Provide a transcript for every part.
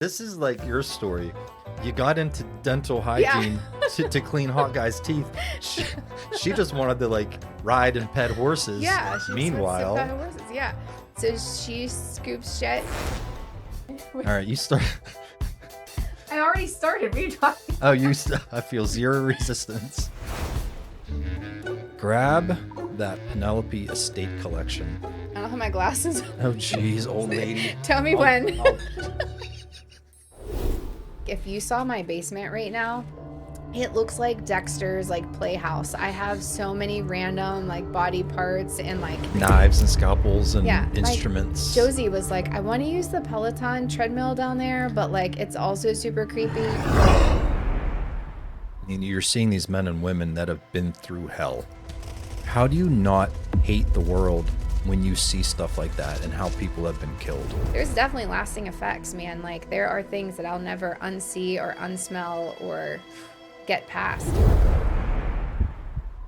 This is like your story. You got into dental Yeah. hygiene to clean hot guys' teeth. She just wanted to like ride and pet horses. Yeah, she Meanwhile, switched to horses. Yeah, so she scoops shit. all right, you start. I already started. What are you talking? Oh, I feel zero resistance. Grab that Penelope Estate collection. I don't have my glasses. Oh, jeez, old lady. Tell me when. I'll- If you saw my basement right now, it looks like Dexter's like playhouse. I have so many random like body parts and like Knives and scalpels and yeah, instruments. Like, Josie was like, I want to use the Peloton treadmill down there, but like it's also super creepy. And you're seeing these men and women that have been through hell. How do you not hate the world when you see stuff like that and how people have been killed? There's definitely lasting effects, man. Like there are things that I'll never unsee or unsmell or get past.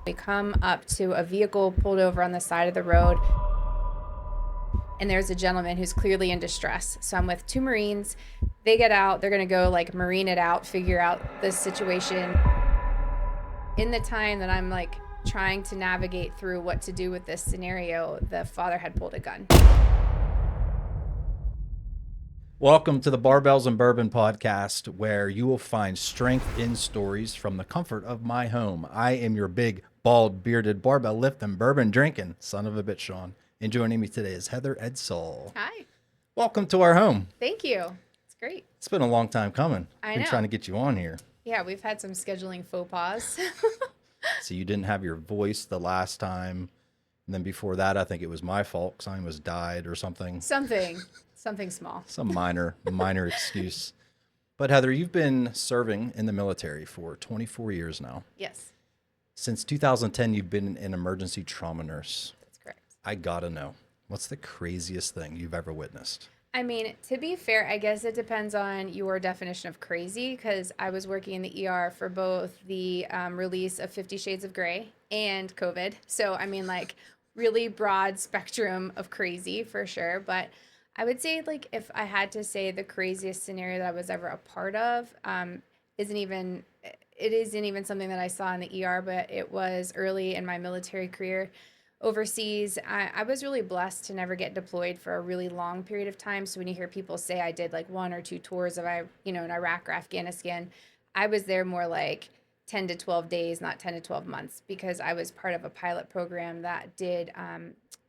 We come up to a vehicle pulled over on the side of the road, and there's a gentleman who's clearly in distress. So I'm with two Marines. They get out, they're gonna go like marine it out, figure out the situation. In the time that I'm like trying to navigate through what to do with this scenario, the father had pulled a gun. Welcome to the Barbells and Bourbon podcast, where you will find strength in stories from the comfort of my home. I am your big, bald, bearded, barbell lifting, bourbon drinking son of a bitch, Sean. And joining me today is Heather Edsall. Hi. Welcome to our home. Thank you. It's great. It's been a long time coming. I Been know. trying to get you on here. Yeah, we've had some scheduling faux pas. So you didn't have your voice the last time. And then before that, I think it was my fault because I was died or something. Something small. Some minor excuse. But Heather, you've been serving in the military for 24 years now. Yes, Since 2010, you've been an emergency trauma nurse. that's correct. I gotta know, what's the craziest thing you've ever witnessed? I mean, to be fair, I guess it depends on your definition of crazy, because I was working in the ER for both the release of 50 Shades of Grey and COVID. So, I mean, like, really broad spectrum of crazy for sure. But I would say, like, if I had to say the craziest scenario that I was ever a part of, isn't even something that I saw in the ER, but it was early in my military career overseas. I was really blessed to never get deployed for a really long period of time. So when you hear people say I did like 1 or 2 tours of, in Iraq or Afghanistan, I was there more like 10 to 12 days, not 10 to 12 months, because I was part of a pilot program that did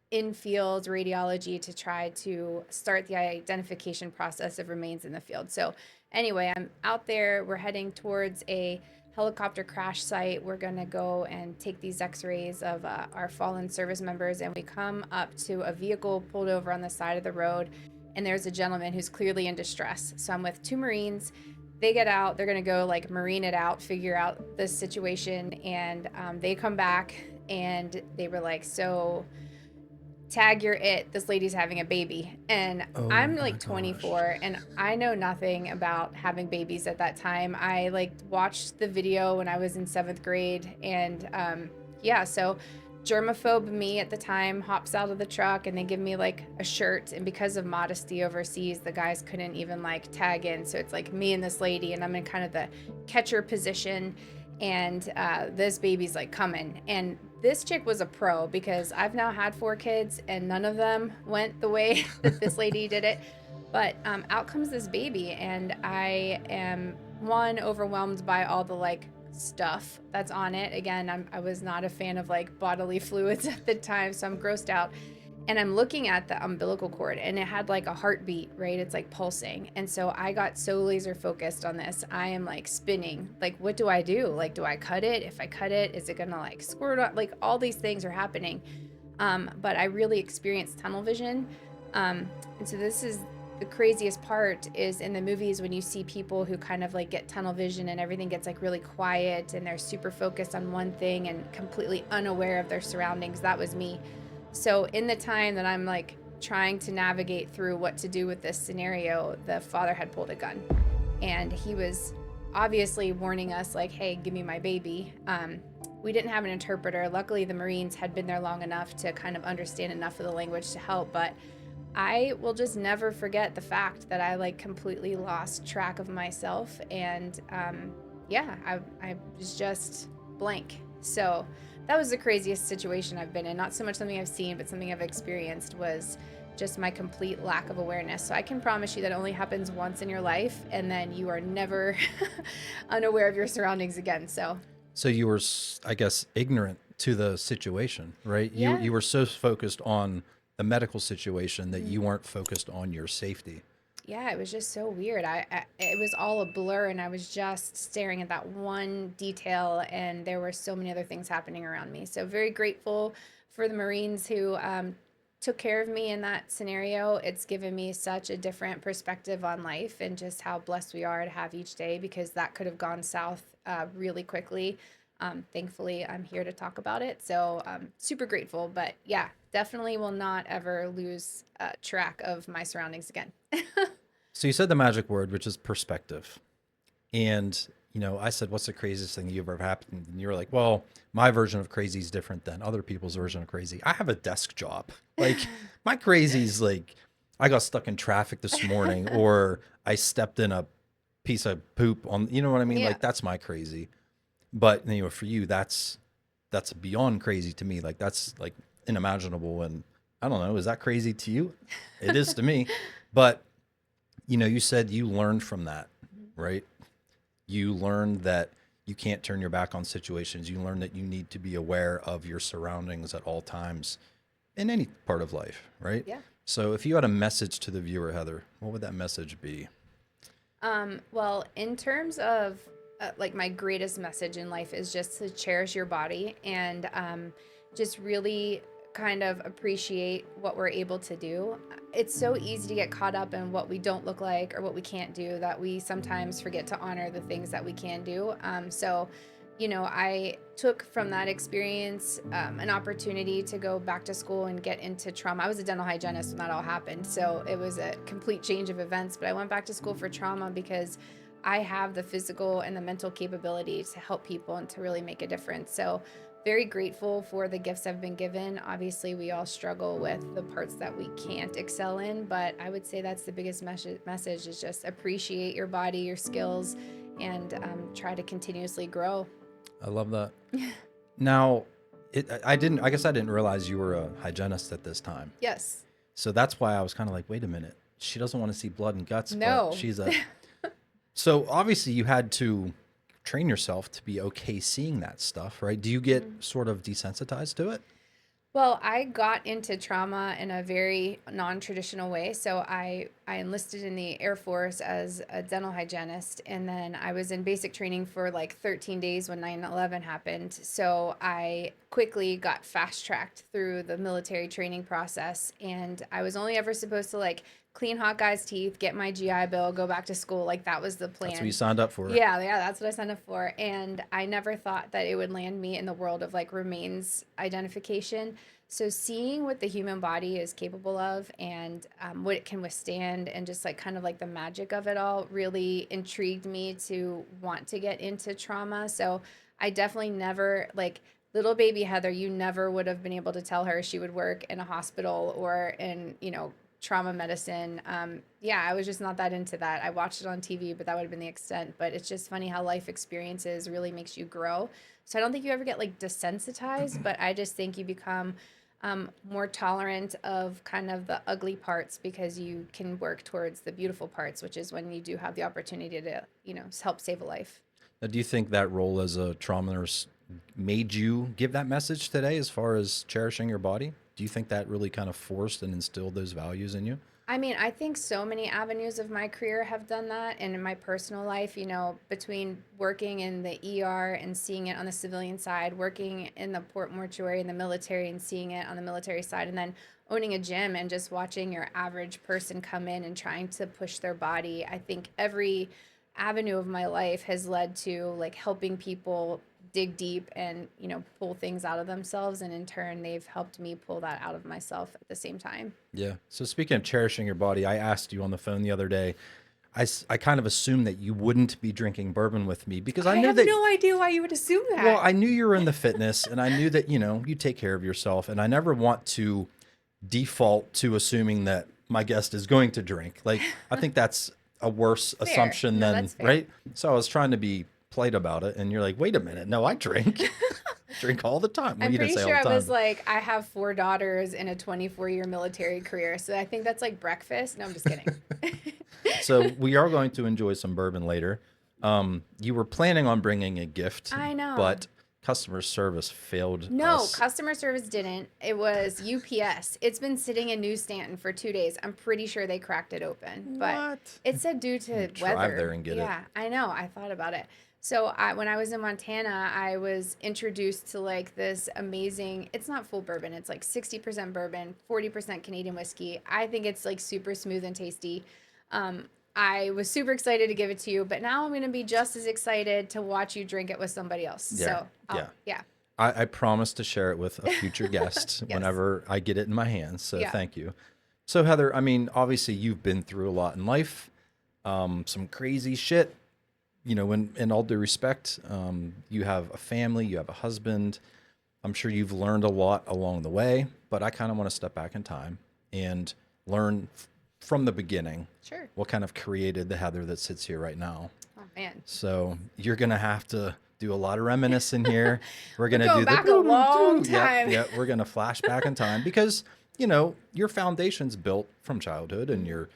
in-field radiology to try to start the identification process of remains in the field. So anyway, I'm out there. We're heading towards a helicopter crash site. We're going to go and take these x-rays of our fallen service members, and we come up to a vehicle pulled over on the side of the road, and there's a gentleman who's clearly in distress. So I'm with two Marines. They get out, they're going to go like marine it out, figure out the situation, and they come back and they were like, so tag you're it, this lady's having a baby. And I'm like 24 and I know nothing about having babies at that time. I like watched the video when I was in 7th grade, and so germaphobe me at the time hops out of the truck, and they give me like a shirt, and because of modesty overseas, the guys couldn't even like tag in, so it's like me and this lady, and I'm in kind of the catcher position, and this baby's like coming. And this chick was a pro, because I've now had 4 kids and none of them went the way that this lady did it. But out comes this baby, and I am overwhelmed by all the like stuff that's on it. Again, I was not a fan of like bodily fluids at the time, so I'm grossed out. And I'm looking at the umbilical cord, and it had like a heartbeat, right? It's like pulsing. And so I got so laser focused on this. I am like spinning. Like, what do I do? Like, do I cut it? If I cut it, is it gonna like squirt out? Like, all these things are happening. But I really experienced tunnel vision. And so this is the craziest part, is in the movies when you see people who kind of like get tunnel vision and everything gets like really quiet and they're super focused on one thing and completely unaware of their surroundings. That was me. So in the time that I'm like trying to navigate through what to do with this scenario, the father had pulled a gun, and he was obviously warning us like, hey, give me my baby. We didn't have an interpreter. Luckily, the Marines had been there long enough to kind of understand enough of the language to help, but I will just never forget the fact that I like completely lost track of myself, and yeah, I was just blank. So that was the craziest situation I've been in. Not so much something I've seen, but something I've experienced was just my complete lack of awareness. So I can promise you that only happens once in your life, and then you are never unaware of your surroundings again. So So you were, I guess, ignorant to the situation, right? You yeah. you were so focused on the medical situation that you weren't focused on your safety. Yeah, it was just so weird. It was all a blur, and I was just staring at that one detail, and there were so many other things happening around me. So very grateful for the Marines who took care of me in that scenario. It's given me such a different perspective on life and just how blessed we are to have each day, because that could have gone south really quickly. Thankfully, I'm here to talk about it. So super grateful. But yeah, definitely will not ever lose track of my surroundings again. So you said the magic word, which is perspective. And, I said, what's the craziest thing you've ever happened? And you were like, well, my version of crazy is different than other people's version of crazy. I have a desk job. Like, my crazy's like, I got stuck in traffic this morning, or I stepped in a piece of poop on, you know what I mean? Yeah. Like, that's my crazy. But, for you, that's beyond crazy to me. Like, that's like unimaginable. And I don't know, is that crazy to you? It is to me. But, you said you learned from that, right? You learned that you can't turn your back on situations. You learn that you need to be aware of your surroundings at all times in any part of life, right? Yeah. So if you had a message to the viewer, Heather, what would that message be? Well, in terms of like my greatest message in life is just to cherish your body and just really kind of appreciate what we're able to do. It's so easy to get caught up in what we don't look like or what we can't do that we sometimes forget to honor the things that we can do. I took from that experience an opportunity to go back to school and get into trauma. I was a dental hygienist when that all happened, so it was a complete change of events. But I went back to school for trauma because I have the physical and the mental capability to help people and to really make a difference. So very grateful for the gifts I've been given. Obviously, we all struggle with the parts that we can't excel in, but I would say that's the biggest message is just appreciate your body, your skills, and try to continuously grow. I love that. Now, I guess I didn't realize you were a hygienist at this time. Yes. So that's why I was kind of like, wait a minute. She doesn't want to see blood and guts, No. but she's a. So obviously you had to train yourself to be okay seeing that stuff, right? Do you get sort of desensitized to it? Well, I got into trauma in a very non-traditional way. So I enlisted in the Air Force as a dental hygienist, and then I was in basic training for like 13 days when 9/11 happened. So I quickly got fast-tracked through the military training process, and I was only ever supposed to like clean hot guys' teeth, get my GI Bill, go back to school. Like that was the plan. That's what you signed up for. Yeah, that's what I signed up for. And I never thought that it would land me in the world of like remains identification. So seeing what the human body is capable of and what it can withstand and just like kind of like the magic of it all really intrigued me to want to get into trauma. So I definitely never like little baby Heather, you never would have been able to tell her she would work in a hospital or in, trauma medicine. Yeah, I was just not that into that. I watched it on TV, but that would have been the extent. But it's just funny how life experiences really makes you grow. So I don't think you ever get like desensitized, but I just think you become more tolerant of kind of the ugly parts because you can work towards the beautiful parts, which is when you do have the opportunity to, help save a life. Now, do you think that role as a trauma nurse made you give that message today as far as cherishing your body? Do you think that really kind of forced and instilled those values in you? I mean, I think so many avenues of my career have done that. And in my personal life, between working in the ER and seeing it on the civilian side, working in the port mortuary in the military and seeing it on the military side, and then owning a gym and just watching your average person come in and trying to push their body. I think every avenue of my life has led to like helping people dig deep and pull things out of themselves, and in turn they've helped me pull that out of myself at the same time. Yeah. So speaking of cherishing your body, I asked you on the phone the other day. I kind of assumed that you wouldn't be drinking bourbon with me because I knew have that. no idea why you would assume that. Well, I knew you were in the fitness, and I knew that you take care of yourself, and I never want to default to assuming that my guest is going to drink. Like, I think that's a worse Fair. assumption No, than, that's fair. right? So I was trying to be polite about it. And you're like, wait a minute. No, I drink. I drink all the time. Well, I'm you didn't pretty say all sure I the was time. like, I have 4 daughters in a 24-year military career. So I think that's like breakfast. No, I'm just kidding. So we are going to enjoy some bourbon later. You were planning on bringing a gift, I know. but customer service failed No, us. customer service didn't. It was UPS. It's been sitting in New Stanton for 2 days. I'm pretty sure they cracked it open, but What? it said due to Drive weather. there and get it. Yeah, I know. I thought about it. So when I was in Montana, I was introduced to like this amazing. It's not full bourbon. It's like 60% bourbon, 40% Canadian whiskey. I think it's like super smooth and tasty. I was super excited to give it to you, but now I'm going to be just as excited to watch you drink it with somebody else. Yeah, So yeah. yeah. I promise to share it with a future guest Yes. whenever I get it in my hands. So Yeah. thank you. So Heather, I mean, obviously you've been through a lot in life, some crazy shit. You know, in all due respect, you have a family, you have a husband. I'm sure you've learned a lot along the way, but I kind of want to step back in time and learn from the beginning Sure. what kind of created the Heather that sits here right now. Oh man. So you're gonna have to do a lot of reminiscing here. We're gonna going do back the a long Yep, time. yep. We're gonna flash back in time because you know your foundation's built from childhood and your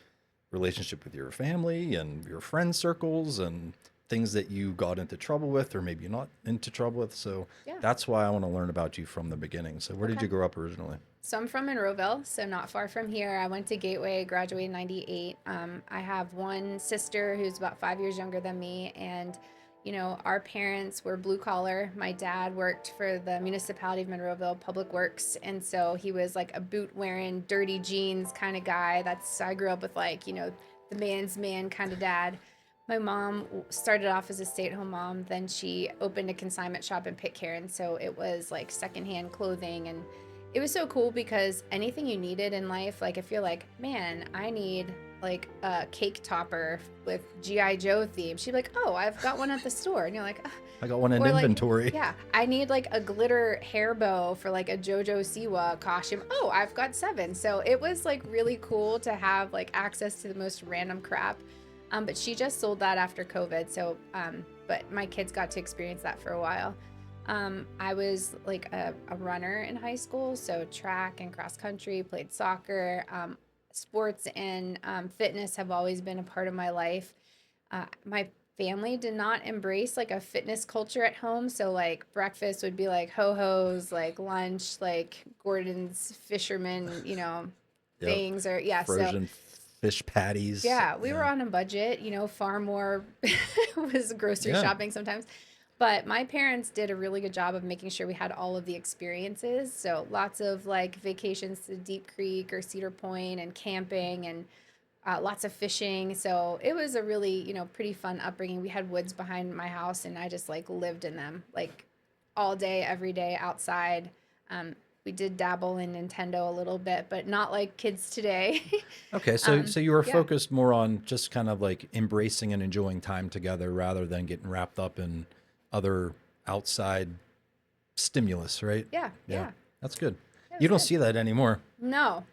relationship with your family and your friend circles and things that you got into trouble with or maybe not into trouble with. So Yeah. that's why I want to learn about you from the beginning. So where did Okay. you grow up originally? So I'm from Monroeville, so not far from here. I went to Gateway, graduated in 98. I have one sister who's about 5 years younger than me. And, you know, our parents were blue collar. My dad worked for the municipality of Monroeville Public Works. And so he was like a boot wearing, dirty jeans kind of guy. I grew up with like, you know, the man's man kind of dad. My mom started off as a stay-at-home mom. Then she opened a consignment shop in Pitcairn. So it was like secondhand clothing, and it was so cool because anything you needed in life, like if you're like, man, I need like a cake topper with G.I. Joe theme, she'd be like, oh, I've got one at the store. And you're like, "Ah." I got one in Or like, inventory. yeah, I need like a glitter hair bow for like a JoJo Siwa costume. Oh, I've got 7. So it was like really cool to have like access to the most random crap. But she just sold that after COVID. So, but my kids got to experience that for a while. I was like a runner in high school, so track and cross country, played soccer. Sports and fitness have always been a part of my life. My family did not embrace like a fitness culture at home, so like breakfast would be like ho-hos, like lunch, like Gordon's fisherman, you know, Yep. things, or yeah, so Frozen fish patties. yeah, we were on a budget, you know, far more was grocery Yeah. shopping sometimes. But my parents did a really good job of making sure we had all of the experiences. So lots of like vacations to Deep Creek or Cedar Point and camping and lots of fishing. So it was a really, you know, pretty fun upbringing. We had woods behind my house and I just like lived in them like all day, every day outside. We did dabble in Nintendo a little bit, but not like kids today. Okay, so you were yeah. focused more on just kind of like embracing and enjoying time together rather than getting wrapped up in other outside stimulus, right? Yeah. That's good. Yeah, You don't it's good. see that anymore. No,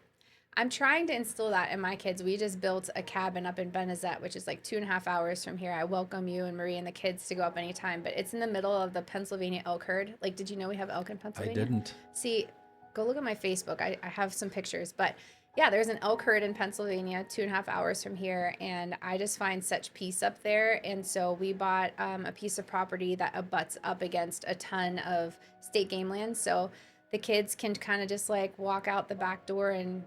I'm trying to instill that in my kids. We just built a cabin up in Benezet, which is like 2.5 hours from here. I welcome you and Marie and the kids to go up anytime, but it's in the middle of the Pennsylvania elk herd. Like, did you know we have elk in I Pennsylvania? didn't. See, go look at my Facebook. I have some pictures, but yeah, there's an elk herd in Pennsylvania, 2.5 hours from here, and I just find such peace up there. And so we bought a piece of property that abuts up against a ton of state game land, so the kids can kind of just like walk out the back door and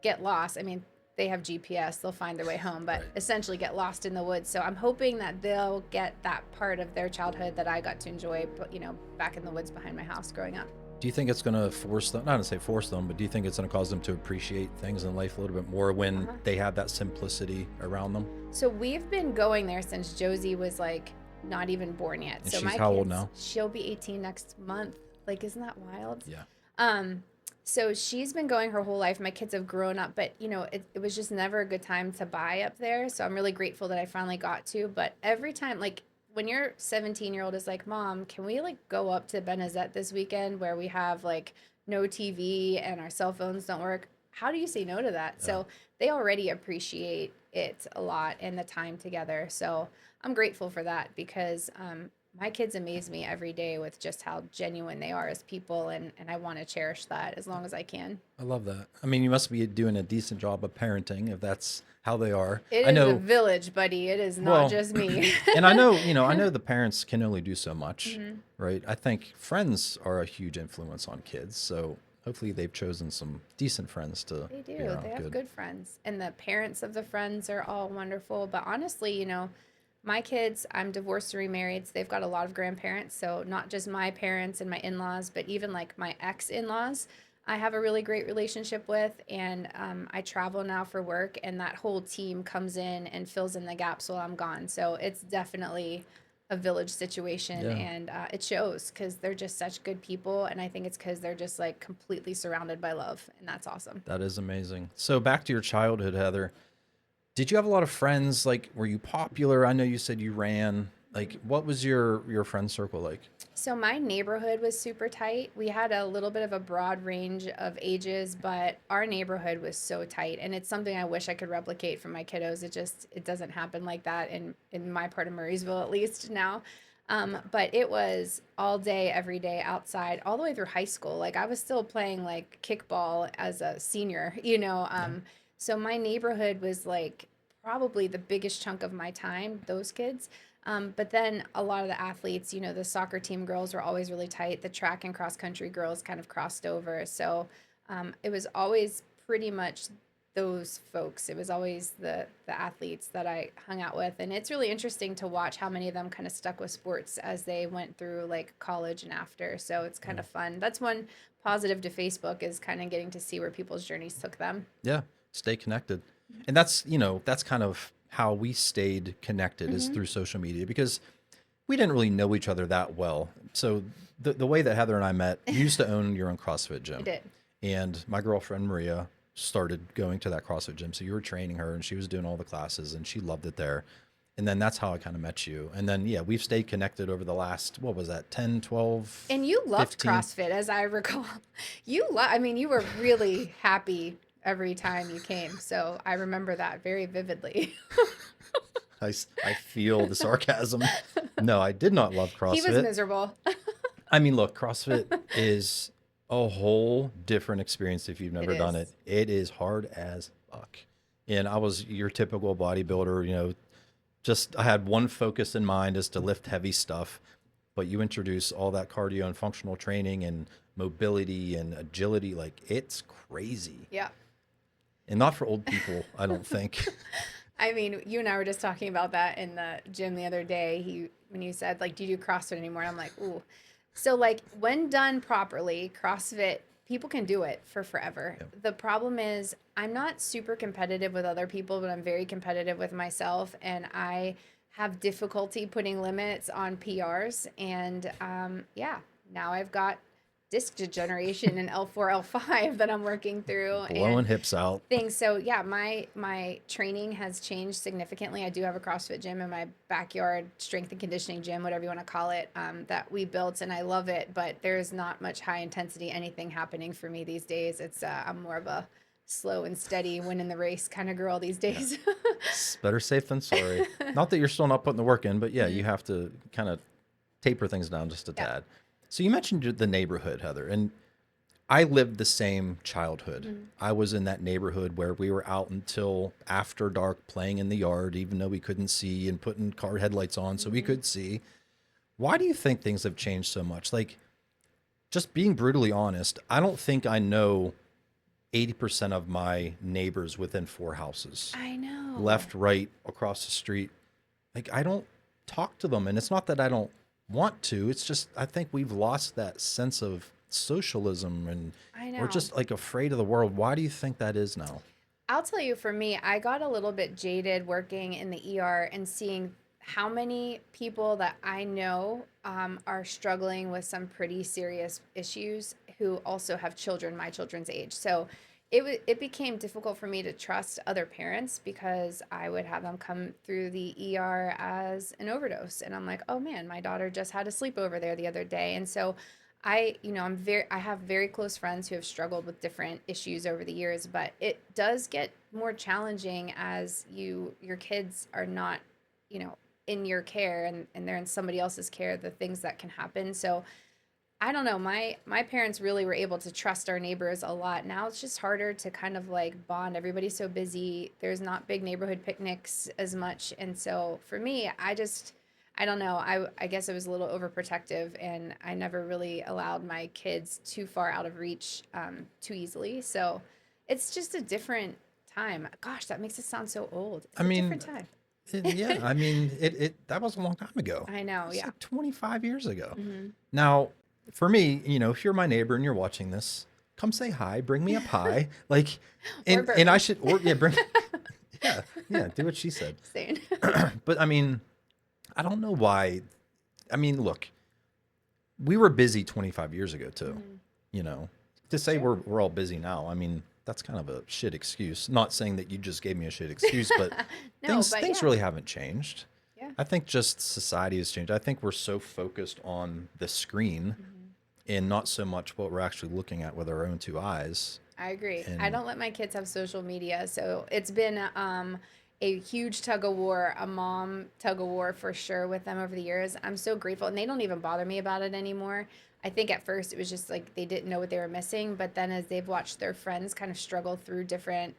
get lost. I mean, they have GPS, they'll find their way home, but Right. essentially get lost in the woods. So I'm hoping that they'll get that part of their childhood that I got to enjoy, you know, back in the woods behind my house growing up. Do you think it's going to force them, not to say force them, but do you think it's going to cause them to appreciate things in life a little bit more when they have that simplicity around them? So we've been going there since Josie was like not even born yet. And So she's my how old kids, now? she'll be 18 next month. Like, isn't that wild? Yeah. So she's been going her whole life. My kids have grown up, but you know, it was just never a good time to buy up there. So I'm really grateful that I finally got to. But every time, like when your 17-year-old is like, Mom, can we like go up to Benezet this weekend where we have like no TV and our cell phones don't work? how do you say no to that? Yeah. So they already appreciate it a lot and the time together. So I'm grateful for that because my kids amaze me every day with just how genuine they are as people, and I want to cherish that as long as I can. I love that. I mean, you must be doing a decent job of parenting if that's how they are. It I is a know, village, buddy. It is not well, just me. and I know, I know the parents can only do so much, hmm right? I think friends are a huge influence on kids. So hopefully they've chosen some decent friends to They be do. They around. have Good. good friends. And the parents of the friends are all wonderful. But honestly, my kids, I'm divorced and remarried, so they've got a lot of grandparents. So not just my parents and my in-laws, but even like my ex-in-laws, I have a really great relationship with. And I travel now for work, and that whole team comes in and fills in the gaps while I'm gone. So it's definitely a village situation, Yeah, and it shows because they're just such good people. And I think it's because they're just like completely surrounded by love, and that's awesome. that is amazing. So back to your childhood, Heather. Did you have a lot of friends? Like, were you popular? I know you said you ran. Like, what was your friend circle like? So my neighborhood was super tight. We had a little bit of a broad range of ages, but our neighborhood was so tight, and it's something I wish I could replicate for my kiddos. It doesn't happen like that in my part of Murraysville, at least now. But it was all day, every day outside, all the way through high school. Like I was still playing like kickball as a senior, Yeah. So my neighborhood was like probably the biggest chunk of my time, those kids. But then a lot of the athletes, the soccer team girls were always really tight. The track and cross country girls kind of crossed over. So it was always pretty much those folks. It was always the athletes that I hung out with. And it's really interesting to watch how many of them kind of stuck with sports as they went through like college and after. So it's kind Yeah. of fun. That's one positive to Facebook is kind of getting to see where people's journeys took them. Yeah. Stay connected. And that's kind of how we stayed connected is hmm through social media because we didn't really know each other that well. So the way that Heather and I met, you used to own your own CrossFit I gym. did. And my girlfriend Maria started going to that CrossFit gym. So you were training her and she was doing all the classes and she loved it there. And then that's how I kind of met you. And then, yeah, we've stayed connected over the last, what was that, 10, 12, And you loved 15? CrossFit, as I recall. I mean, you were really happy every time you came. So I remember that very vividly. I feel the sarcasm. No, I did not love He was CrossFit. miserable. I mean, look, CrossFit is a whole different experience if you've It never done it. is. It is hard as fuck. And I was your typical bodybuilder, just I had one focus in mind is to lift heavy stuff, but you introduce all that cardio and functional training and mobility and agility, like it's crazy. Yeah. And not for old people, I don't think. I mean, you and I were just talking about that in the gym the other day. When you said like, "Do you do CrossFit anymore?" And I'm like, "Ooh." So like, when done properly, CrossFit people can do it for forever. Yep. The problem is I'm not super competitive with other people, but I'm very competitive with myself, and I have difficulty putting limits on PRs. And yeah, now I've got disc degeneration in L4, L5 that I'm working through, Blowing and hips out. things. So yeah, my training has changed significantly. I do have a CrossFit gym in my backyard, strength and conditioning gym, whatever you want to call it, that we built, and I love it. But there's not much high intensity anything happening for me these days. It's I'm more of a slow and steady, win in the race kind of girl these Yeah. days. It's better safe than sorry. Not that you're still not putting the work in, but yeah, you Mhm. have to kind of taper things down just a Yeah. tad. So you mentioned the neighborhood, Heather, and I lived the same childhood. Mhm. I was in that neighborhood where we were out until after dark playing in the yard, even though we couldn't see and putting car headlights on so we Mhm. could see. Why do you think things have changed so much? Like, just being brutally honest, I don't think I know 80% of my neighbors within four houses, I know. left, right, across the street. Like, I don't talk to them. And it's not that I don't want to, it's just, I think we've lost that sense of socialism and I we're know. just like afraid of the world. Why do you think that is now? I'll tell you, for me, I got a little bit jaded working in the ER and seeing how many people that I know are struggling with some pretty serious issues who also have children my children's age. So it became difficult for me to trust other parents because I would have them come through the ER as an overdose, and I'm like, oh man, my daughter just had a sleepover there the other day, and so I have very close friends who have struggled with different issues over the years, but it does get more challenging as your kids are not, you know, in your care, and they're in somebody else's care, the things that can happen. So I don't know. My parents really were able to trust our neighbors a lot. Now it's just harder to kind of like bond. Everybody's so busy. There's not big neighborhood picnics as much. And so for me, I don't know. I guess I was a little overprotective, and I never really allowed my kids too far out of reach too easily. So it's just a different time. Gosh, that makes it sound so old. I It's a mean, different time. yeah, I mean, that was a long time ago. I know. It's Yeah. like 25 years ago. Hmm. Now, for me, if you're my neighbor and you're watching this, come say hi, bring me a pie, like, Or and I bourbon. should, or yeah, bring, yeah, yeah, do what she said. Same. But I mean, I don't know why. I mean, look, we were busy 25 years ago too. Mhm. You know, to say Sure. we're all busy now, I mean, that's kind of a shit excuse. Not saying that you just gave me a shit excuse, but No, things but things yeah. really haven't changed. Yeah. I think just society has changed. I think we're so focused on the screen Mhm. and not so much what we're actually looking at with our own two eyes. I agree. I And don't let my kids have social media, so it's been a huge tug of war, a mom tug of war for sure with them over the years. I'm so grateful, and they don't even bother me about it anymore. I think at first it was just like they didn't know what they were missing, but then as they've watched their friends kind of struggle through different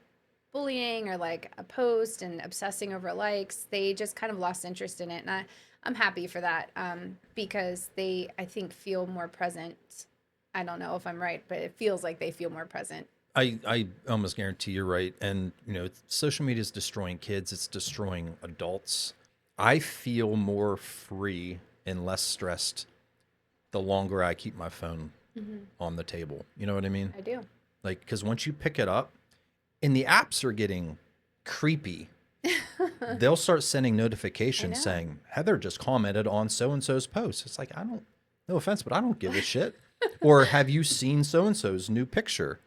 bullying or like a post and obsessing over likes, they just kind of lost interest in it, and I'm happy for that because they, I think, feel more present. I don't know if I'm right, but it feels like they feel more present. I almost guarantee you're right. And social media is destroying kids. It's destroying adults. I feel more free and less stressed the longer I keep my phone Hmm. on the table. You know what I mean? I do. Like, because once you pick it up, and the apps are getting creepy, they'll start sending I notifications know. saying Heather just commented on so and so's post. It's like, I don't, no offense, but I don't give a shit. Or have you seen so and so's new picture?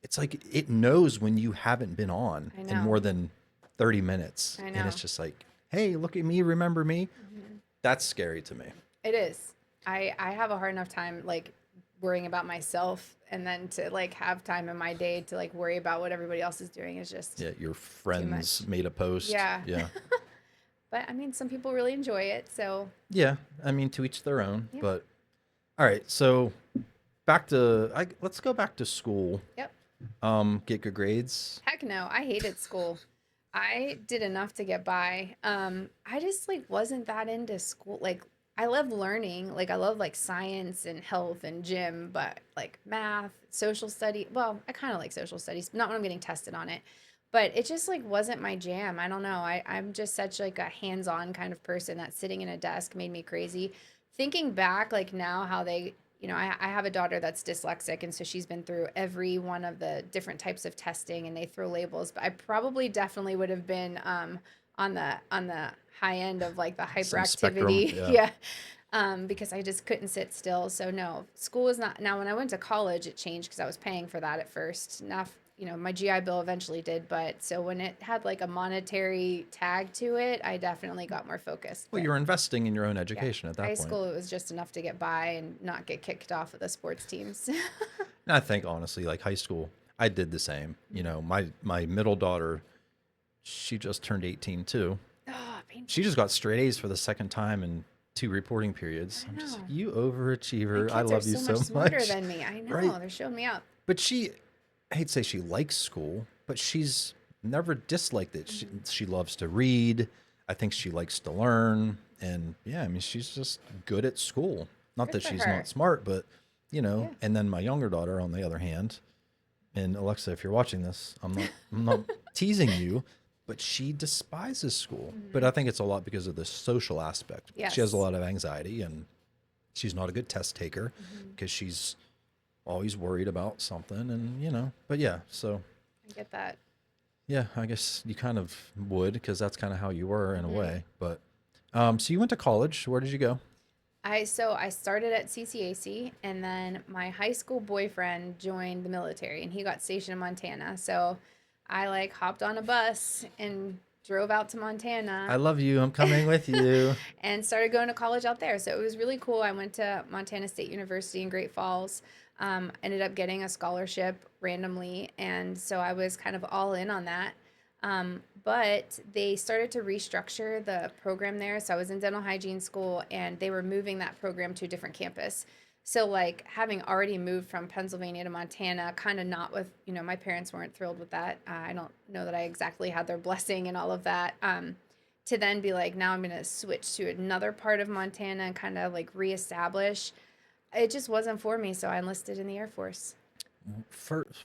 It's like it knows when you haven't been on I in know. more than 30 minutes. I And know. it's just like, hey, look at me, remember me? Mhm. That's scary to me. It is. I have a hard enough time like worrying about myself, and then to like have time in my day to like worry about what everybody else is doing is just Yeah, your too much. friends made a post. Yeah. Yeah. But I mean, some people really enjoy it, so Yeah. I mean, to each their own. yeah. But all right. So let's go back to school. Yep. Get good grades. Heck no, I hated school. I did enough to get by. I just like wasn't that into school. Like I love learning. Like I love like science and health and gym, but like math, social study. Well, I kind of like social studies, not when I'm getting tested on it. But it just like wasn't my jam. I don't know. I'm just such like a hands-on kind of person that sitting in a desk made me crazy. Thinking back, like now how they, I have a daughter that's dyslexic, and so she's been through every one of the different types of testing, and they throw labels. But I probably definitely would have been on the high end of like the Some spectrum. hyperactivity, Yeah. yeah, because I just couldn't sit still. So no, school was not. Now when I went to college, it changed because I was paying for that at first. Now, my GI Bill eventually did, but so when it had like a monetary tag to it, I definitely got more focused. Well, But you're investing in your own yeah. education at High that point. school, it was just enough to get by and not get kicked off of the sports teams. And I think honestly, like high school, I did the same. My middle daughter, she just turned 18 too. Oh, She painful. just got straight A's for the second time in two reporting periods. I I'm just know. like, you My overachiever. I kids are love you so much so smarter much. than me. I Right. know. They're showing me up. But I hate to say she likes school, but she's never disliked it. She loves to read. I think she likes to learn. And yeah, I mean, she's just good at school. Not Good that for she's her. not smart, but Yeah. and then my younger daughter, on the other hand, and Alexa, if you're watching this, I'm not teasing you, but she despises school. But Hmm. I think it's a lot because of the social aspect. She has a Yes. lot of anxiety, and she's not a good test taker Hmm. because she's always worried about something, and But yeah, so I get that. yeah, I guess you kind of would because that's kind of how you were in a Hmm. way. But so you went to college. Where did you go? I started at CCAC, and then my high school boyfriend joined the military, and he got stationed in Montana. So I like hopped on a bus and drove out to Montana. I love you. I'm coming with you. And started going to college out there. So it was really cool. I went to Montana State University in Great Falls. Ended up getting a scholarship randomly, and so I was kind of all in on that. But they started to restructure the program there. So I was in dental hygiene school, and they were moving that program to a different campus. So like having already moved from Pennsylvania to Montana, kind of not with, my parents weren't thrilled with that. I don't know that I exactly had their blessing and all of that. To then be like, now I'm going to switch to another part of Montana and kind of like reestablish. It just wasn't for me. So I enlisted in the Air Force.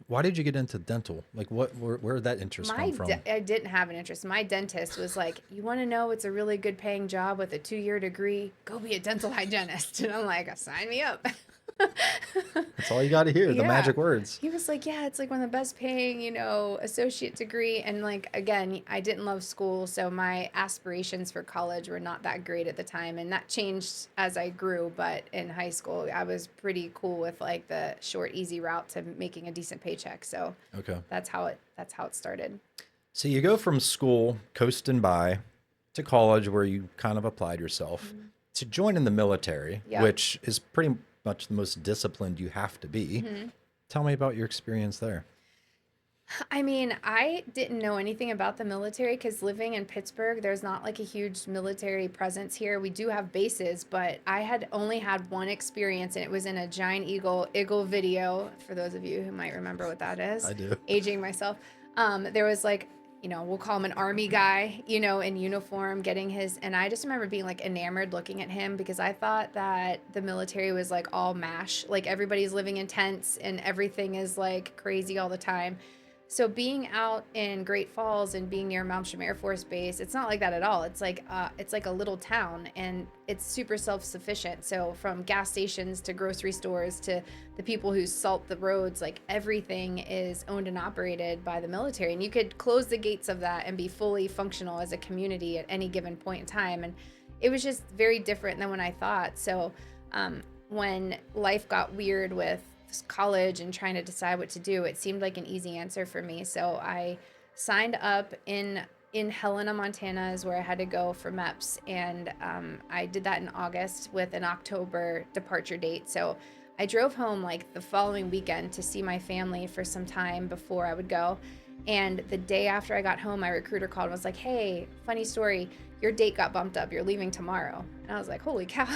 Why did you get into dental? Like, where did that interest come from? I didn't have an interest. My dentist was like, you want to know it's a really good paying job with a 2-year degree? Go be a dental hygienist. And I'm like, sign me up. That's all you got to hear, the magic words. He was like, yeah, it's like one of the best paying, associate degree. And like, again, I didn't love school. So my aspirations for college were not that great at the time. And that changed as I grew. But in high school, I was pretty cool with like the short, easy route to making a decent paycheck. So okay, that's how it started. So you go from school, coasting by, to college where you kind of applied yourself to join in the military, which is pretty much the most disciplined you have to be. Tell me about your experience there. I mean, I didn't know anything about the military because living in Pittsburgh, there's not like a huge military presence here. We do have bases, but I had only had one experience, and it was in a Giant Eagle video. For those of you who might remember what that is, I do. Aging myself. There was like, we'll call him an army guy, in uniform, getting his, and I just remember being like enamored looking at him because I thought that the military was like all MASH, like everybody's living in tents and everything is like crazy all the time. So being out in Great Falls and being near Malmstrom Air Force Base, it's not like that at all. It's like a little town, and it's super self-sufficient. So from gas stations to grocery stores to the people who salt the roads, like everything is owned and operated by the military. And you could close the gates of that and be fully functional as a community at any given point in time. And it was just very different than when I thought. So when life got weird with college and trying to decide what to do, it seemed like an easy answer for me. So I signed up in Helena, Montana is where I had to go for MEPS. And I did that in August with an October departure date. So I drove home like the following weekend to see my family for some time before I would go. And the day after I got home, my recruiter called and was like, hey, funny story, your date got bumped up. You're leaving tomorrow. And I was like, holy cow.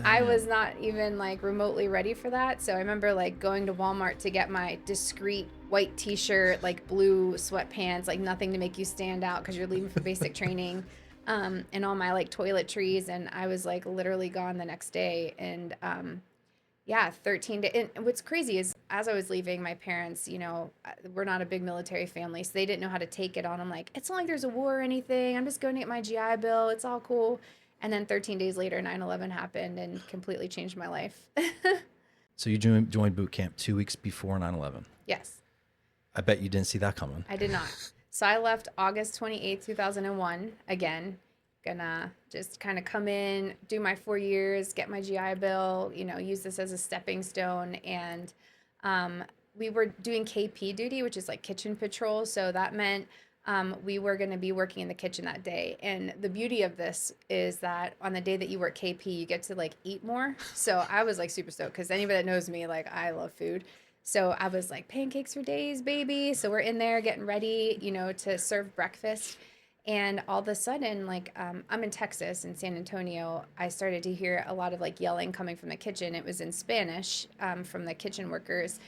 I was not even like remotely ready for that. So I remember like going to Walmart to get my discreet white t-shirt, like blue sweatpants, like nothing to make you stand out because you're leaving for basic training, and all my like toiletries. And I was like literally gone the next day. And 13 days. And what's crazy is as I was leaving, my parents, we're not a big military family, so they didn't know how to take it on. I'm like, it's not like there's a war or anything. I'm just going to get my GI Bill. It's all cool. And then 13 days later, 9/11 happened and completely changed my life. So you joined boot camp 2 weeks before 9/11. Yes. I bet you didn't see that coming. I did not. So I left August 28th, 2001. Again, gonna just kind of come in, do my 4 years, get my GI Bill, use this as a stepping stone. And we were doing KP duty, which is like kitchen patrol. So that meant we were going to be working in the kitchen that day. And the beauty of this is that on the day that you work KP, you get to like eat more. So I was like super stoked because anybody that knows me, like I love food. So I was like, pancakes for days, baby. So we're in there getting ready, to serve breakfast. And all of a sudden, like I'm in Texas, in San Antonio, I started to hear a lot of like yelling coming from the kitchen. It was in Spanish from the kitchen workers.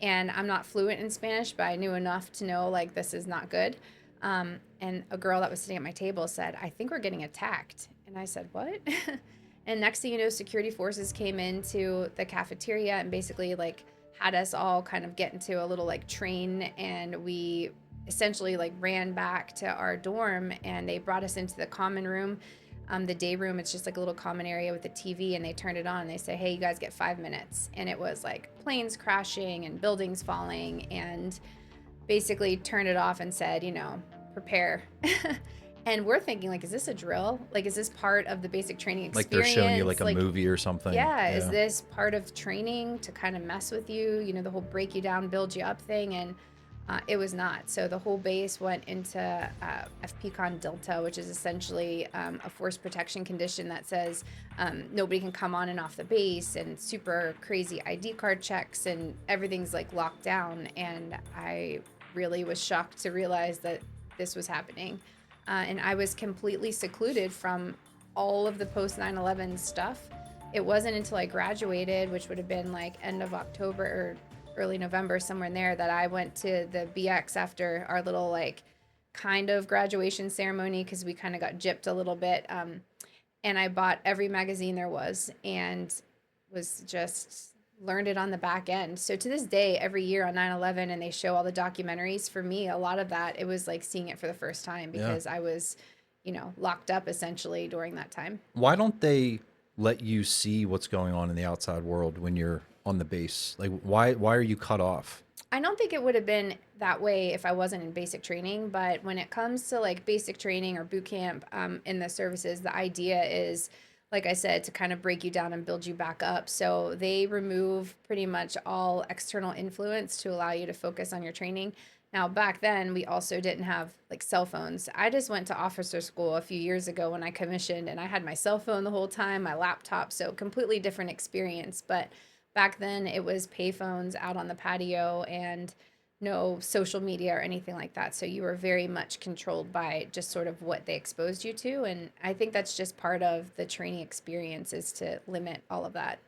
And I'm not fluent in Spanish, but I knew enough to know like this is not good. And a girl that was sitting at my table said, I think we're getting attacked. And I said, what? And next thing you know, security forces came into the cafeteria and basically like had us all kind of get into a little like train. And we essentially like ran back to our dorm, and they brought us into the common room. The day room, it's just like a little common area with a TV, and they turned it on and they say, hey, you guys get 5 minutes. And it was like planes crashing and buildings falling, and basically turned it off and said, prepare. And we're thinking like, is this a drill? Like, is this part of the basic training experience? Like they're showing you like a movie or something. Yeah. Is this part of training to kind of mess with you? The whole break you down, build you up thing. And It was not. So the whole base went into FPCon Delta, which is essentially a force protection condition that says nobody can come on and off the base, and super crazy ID card checks, and everything's like locked down. And I really was shocked to realize that this was happening. And I was completely secluded from all of the post 9/11 stuff. It wasn't until I graduated, which would have been like end of October or early November, somewhere in there, that I went to the BX after our little like kind of graduation ceremony, because we kind of got gypped a little bit. And I bought every magazine there was and was just learned it on the back end. So to this day, every year on 9/11, and they show all the documentaries, for me, a lot of that, it was like seeing it for the first time, Yeah. because I was, locked up essentially during that time. Why don't they let you see what's going on in the outside world when you're on the base? Like, why are you cut off? I don't think it would have been that way if I wasn't in basic training, but when it comes to like basic training or boot camp in the services, the idea is, like I said, to kind of break you down and build you back up. So they remove pretty much all external influence to allow you to focus on your training. Now, back then, we also didn't have like cell phones. I just went to officer school a few years ago when I commissioned, and I had my cell phone the whole time, my laptop, so completely different experience. But back then, it was payphones out on the patio and no social media or anything like that. So you were very much controlled by just sort of what they exposed you to. And I think that's just part of the training experience, is to limit all of that.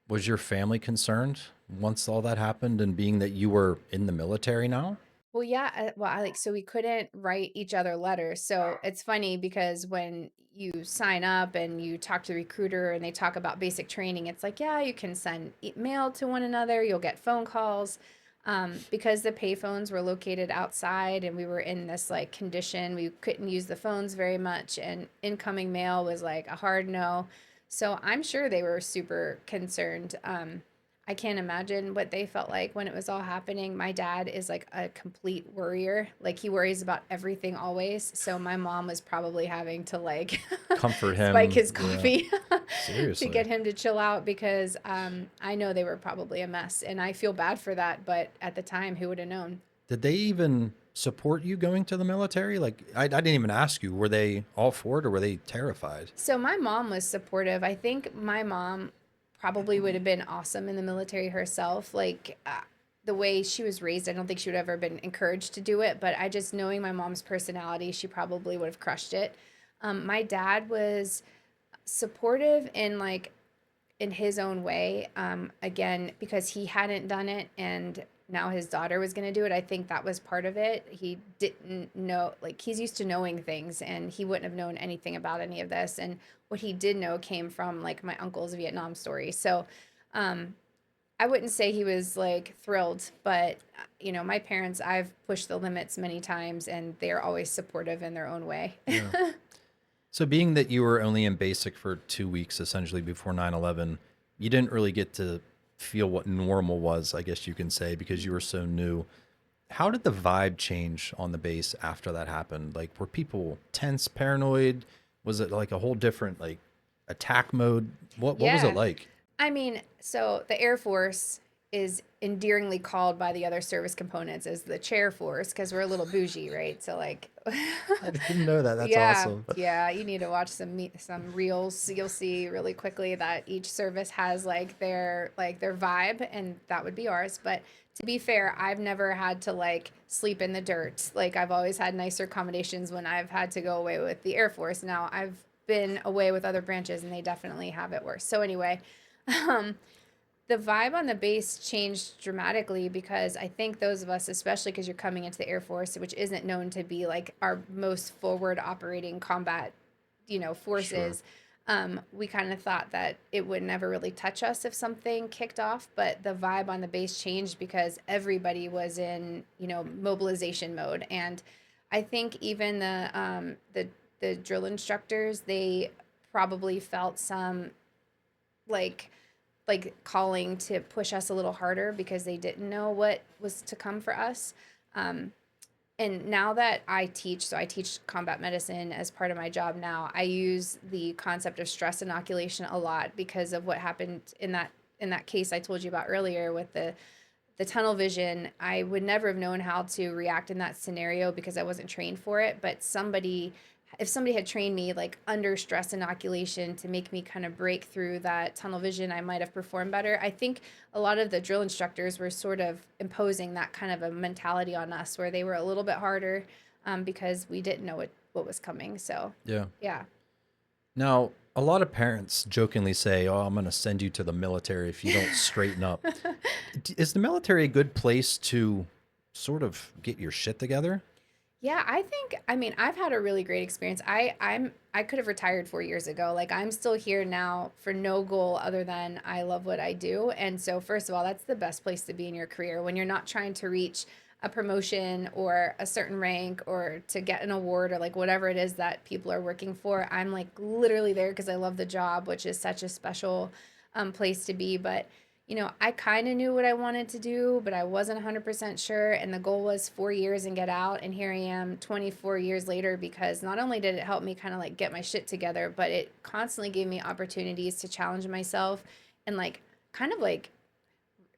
Was your family concerned once all that happened, and being that you were in the military now? Well, yeah. I like, so we couldn't write each other letters. So it's funny because when you sign up and you talk to the recruiter and they talk about basic training, it's like, yeah, you can send mail to one another, you'll get phone calls. Because the payphones were located outside and we were in this like condition, we couldn't use the phones very much, and incoming mail was like a hard no. So I'm sure they were super concerned. I can't imagine what they felt like when it was all happening. My dad is like a complete worrier. Like, he worries about everything always. So my mom was probably having to like Comfort spike him. his Yeah. coffee to Seriously. get him to chill out, because I know they were probably a mess, and I feel bad for that. But at the time, who would have known? Did they even support you going to the military? Like, I didn't even ask you. Were they all for it, or were they terrified? So my mom was supportive. I think my mom probably would have been awesome in the military herself. Like, the way she was raised, I don't think she would have ever been encouraged to do it. But I just, knowing my mom's personality, she probably would have crushed it. My dad was supportive in like in his own way. Again, because he hadn't done it and now his daughter was going to do it. I think that was part of it. He didn't know, like, he's used to knowing things, and he wouldn't have known anything about any of this. And what he did know came from like my uncle's Vietnam story. So, um, I wouldn't say he was like thrilled, but my parents, I've pushed the limits many times, and they're always supportive in their own way. Yeah. So, being that you were only in basic for 2 weeks essentially before 9/11, you didn't really get to feel what normal was, I guess you can say, because you were so new. How did the vibe change on the base after that happened? Like, were people tense, paranoid? Was it like a whole different like attack mode? What was it Yeah. like? I mean, so the Air Force is endearingly called by the other service components as the chair force, because we're a little bougie, right? So like, I didn't know that. That's yeah, awesome. yeah, you need to watch some reels. You'll see really quickly that each service has like their vibe, and that would be ours. But to be fair, I've never had to like sleep in the dirt. Like, I've always had nicer accommodations when I've had to go away with the Air Force. Now I've been away with other branches, and they definitely have it worse. So anyway, um, the vibe on the base changed dramatically, because I think those of us, especially because you're coming into the Air Force, which isn't known to be like our most forward operating combat, Sure. forces, we kind of thought that it would never really touch us if something kicked off. But the vibe on the base changed because everybody was in, mobilization mode. And I think even the drill instructors, they probably felt some like calling to push us a little harder, because they didn't know what was to come for us. Um, and now that I teach, so I teach combat medicine as part of my job now, I use the concept of stress inoculation a lot, because of what happened in that case I told you about earlier with the tunnel vision, I would never have known how to react in that scenario because I wasn't trained for it. But if somebody had trained me like under stress inoculation to make me kind of break through that tunnel vision, I might have performed better. I think a lot of the drill instructors were sort of imposing that kind of a mentality on us where they were a little bit harder because we didn't know what was coming. So, Yeah. yeah. Now, a lot of parents jokingly say, "Oh, I'm going to send you to the military if you don't straighten up." Is the military a good place to sort of get your shit together? Yeah, I mean, I've had a really great experience. I could have retired 4 years ago. Like I'm still here now for no goal other than I love what I do. And so first of all, that's the best place to be in your career when you're not trying to reach a promotion or a certain rank or to get an award or like whatever it is that people are working for. I'm like literally there because I love the job, which is such a special place to be. But I kind of knew what I wanted to do, but I wasn't 100% sure. And the goal was 4 years and get out. And here I am 24 years later because not only did it help me kind of like get my shit together, but it constantly gave me opportunities to challenge myself and like kind of like,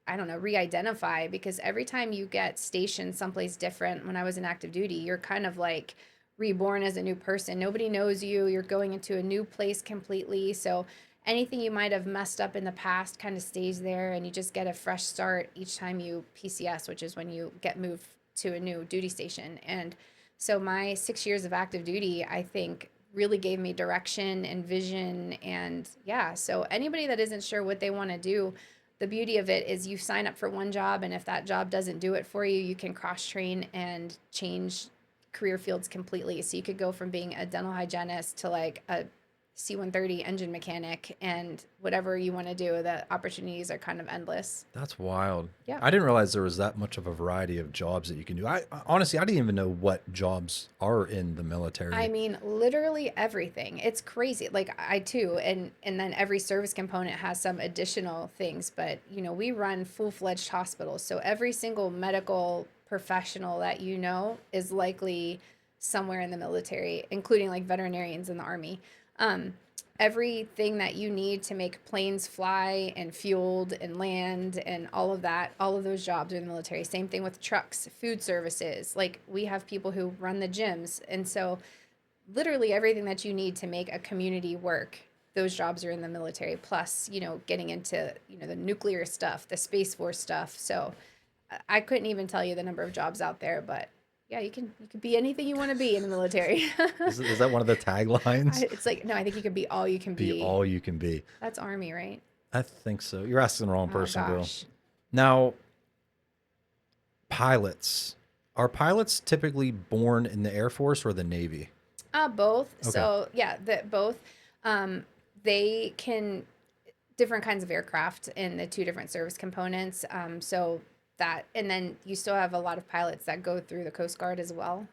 I don't know, re identify because every time you get stationed someplace different, when I was in active duty, you're kind of like reborn as a new person. Nobody knows you. You're going into a new place completely. So anything you might have messed up in the past kind of stays there and you just get a fresh start each time you PCS, which is when you get moved to a new duty station. And so my 6 years of active duty, I think really gave me direction and vision. And yeah, so anybody that isn't sure what they want to do, the beauty of it is you sign up for one job, and if that job doesn't do it for you, you can cross train and change career fields completely. So you could go from being a dental hygienist to like a C-130 engine mechanic, and whatever you want to do, the opportunities are kind of endless. That's wild. Yeah. I didn't realize there was that much of a variety of jobs that you can do. I honestly, I didn't even know what jobs are in the I military. mean, literally everything. It's crazy. Like I too, and then every service component has some additional things. But we run full-fledged hospitals, so every single medical professional that is likely somewhere in the military, including like veterinarians in the army. Um, Everything that you need to make planes fly and fueled and land and all of that, all of those jobs are in the military. Same thing with trucks, food services. Like we have people who run the gyms, and so literally everything that you need to make a community work, those jobs are in the military. Plus, getting into the nuclear stuff, the space force stuff. So I couldn't even tell you the number of jobs out there, but yeah, you can be anything you want to be in the military. Is that one of the taglines? It's like no, I think you can be all you can Be be. all you can be. That's army, right? I think so. You're asking the wrong Oh person, girl. gosh. Now, pilots. Are pilots typically born in the Air Force or the Navy? Both. Okay. So yeah, both. They can different kinds of aircraft in the two different service components. So that, and then you still have a lot of pilots that go through the Coast Guard as well.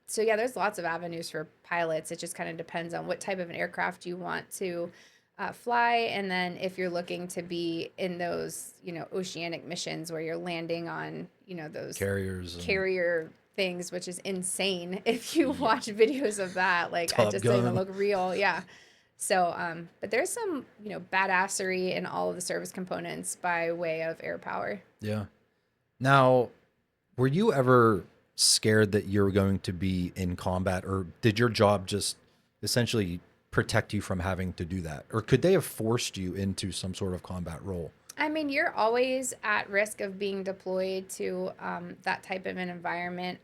So yeah, there's lots of avenues for pilots. It just kind of depends on what type of an aircraft you want to fly, and then if you're looking to be in those, oceanic missions where you're landing on, those Carriers and carrier things, which is insane. If you watch videos of that, like it Top just doesn't even Gun. look real. Yeah. So, but there's some, badassery in all of the service components by way of air power. Yeah. Now, were you ever scared that you were going to be in combat, or did your job just essentially protect you from having to do that? Or could they have forced you into some sort of combat role? I mean, you're always at risk of being deployed to that type of an environment.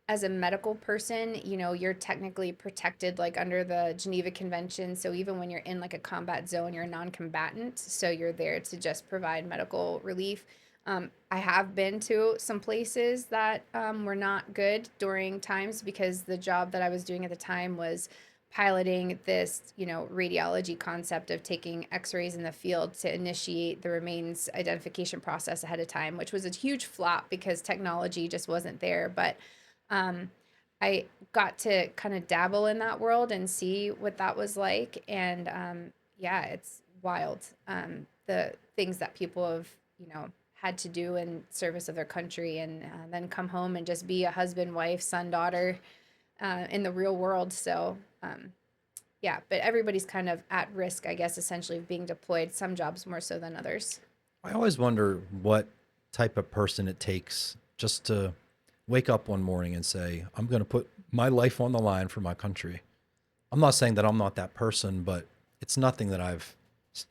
As a medical person, you're technically protected like under the Geneva Convention. So even when you're in like a combat zone, you're a non-combatant. So you're there to just provide medical relief. I have been to some places that were not good during times because the job that I was doing at the time was piloting this, radiology concept of taking x-rays in the field to initiate the remains identification process ahead of time, which was a huge flop because technology just wasn't there. But I got to kind of dabble in that world and see what that was like. And yeah, it's wild. The things that people have, had to do in service of their country, and then come home and just be a husband, wife, son, daughter in the real world. So yeah, but everybody's kind of at risk, I guess, essentially of being deployed, some jobs more so than others. I always wonder what type of person it takes just to wake up one morning and say, I'm going to put my life on the line for my country. I'm not saying that I'm not that person, but it's nothing that I've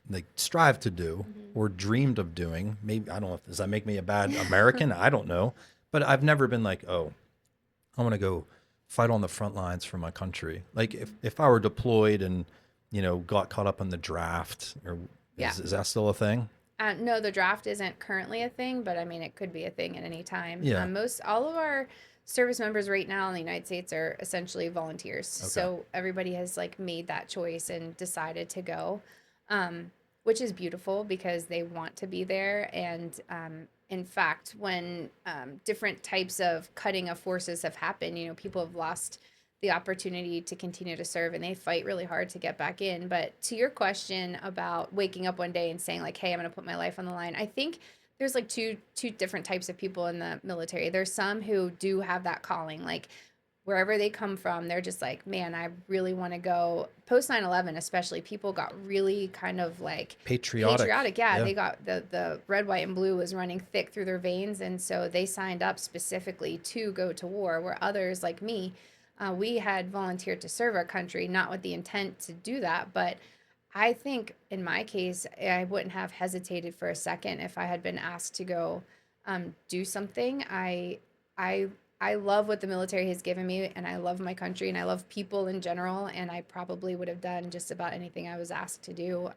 like strived to do Mhm. or dreamed of doing. Maybe I don't know. Does that make me a bad American? I don't know. But I've never been like, oh, I want to go fight on the front lines for my country. Like if I were deployed and got caught up in the draft, or Yeah. is that still a thing? No, the draft isn't currently a thing, but I mean, it could be a thing at any time. Yeah. All of our service members right now in the United States are essentially volunteers. Okay. So everybody has like made that choice and decided to go, which is beautiful because they want to be there. And in fact, when different types of cutting of forces have happened, people have lost the opportunity to continue to serve and they fight really hard to get back in. But to your question about waking up one day and saying like, "Hey, I'm going to put my life on the line." I think there's like two different types of people in the military. There's some who do have that calling, like wherever they come from, they're just like, "Man, I really want to go." Post 9/11 especially, people got really kind of like Patriotic. patriotic. Yeah, Yeah. they got the red, white and blue was running thick through their veins, and so they signed up specifically to go to war, where others like me, we had volunteered to serve our country, not with the intent to do that. But I think in my case, I wouldn't have hesitated for a second if I had been asked to go do something. I, I love what the military has given me, and I love my country, and I love people in general. And I probably would have done just about anything I was asked to do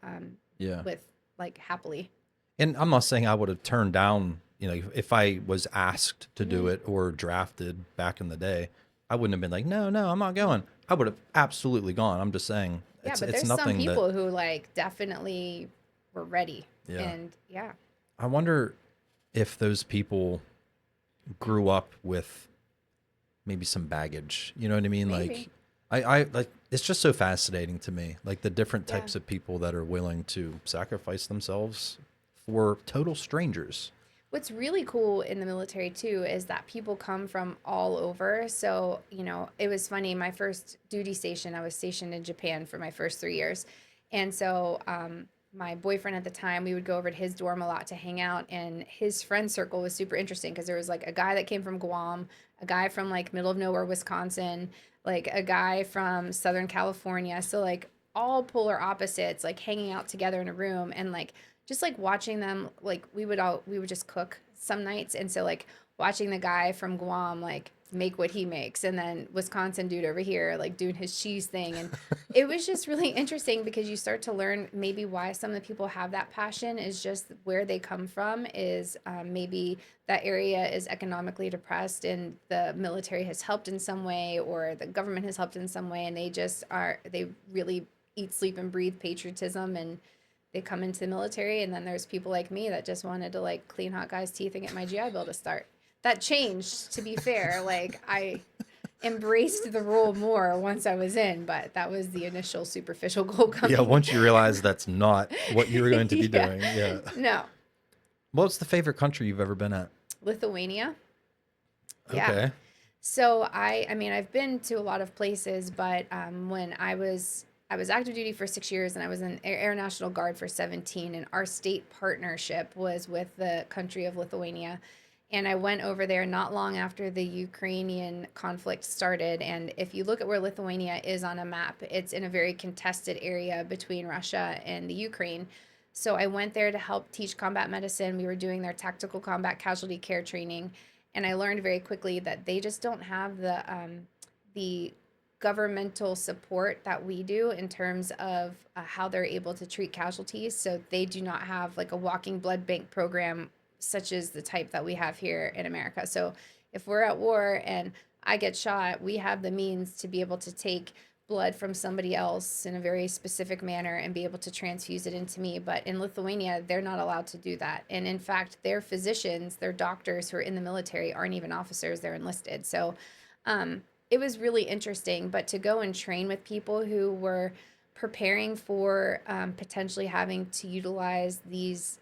Yeah. with like happily. And I'm not saying I would have turned down, if I was asked to Hmm. do it or drafted back in the day, I wouldn't have been like, no, no, I'm not going. I would have absolutely gone. I'm just saying Yeah, but it's there's some nothing that, people who like definitely were ready, yeah. and yeah. I wonder if those people grew up with maybe some baggage. You know what I mean? Maybe. Like, I like it's just so fascinating to me, like the different Yeah. types of people that are willing to sacrifice themselves for total strangers. What's really cool in the military too is that people come from all over. So, it was funny. My first duty station, I was stationed in Japan for my first 3 years. And so, my boyfriend at the time, we would go over to his dorm a lot to hang out. And his friend circle was super interesting because there was like a guy that came from Guam, a guy from like middle of nowhere, Wisconsin, like a guy from Southern California. So, like, all polar opposites, like hanging out together in a room and like just like watching them, like we would just cook some nights, and so like watching the guy from Guam like make what he makes, and then Wisconsin dude over here like doing his cheese thing. And it was just really interesting because you start to learn maybe why some of the people have that passion is just where they come from is maybe that area is economically depressed and the military has helped in some way or the government has helped in some way, and they really eat sleep and breathe patriotism, and they come into the military. And then there's people like me that just wanted to like clean hot guys teeth and get my GI Bill to start. That changed, to be fair. Like, I embraced the role more once I was in, but that was the initial superficial goal Yeah, coming once you realize that's not what you're going to be yeah. doing. Yeah. No. What's the favorite country you've ever been at? Lithuania. Yeah. Okay. So I mean, I've been to a lot of places, but when I was active duty for 6 years, and I was in Air National Guard for 17, and our state partnership was with the country of Lithuania. And I went over there not long after the Ukrainian conflict started. And if you look at where Lithuania is on a map, it's in a very contested area between Russia and the Ukraine. So I went there to help teach combat medicine. We were doing their tactical combat casualty care training, and I learned very quickly that they just don't have the governmental support that we do in terms of how they're able to treat casualties. So they do not have like a walking blood bank program such as the type that we have here in America. So if we're at war and I get shot, we have the means to be able to take blood from somebody else in a very specific manner and be able to transfuse it into me. But in Lithuania, they're not allowed to do that. And in fact, their physicians, their doctors who are in the military aren't even officers, they're enlisted. So it was really interesting. But to go and train with people who were preparing for potentially having to utilize these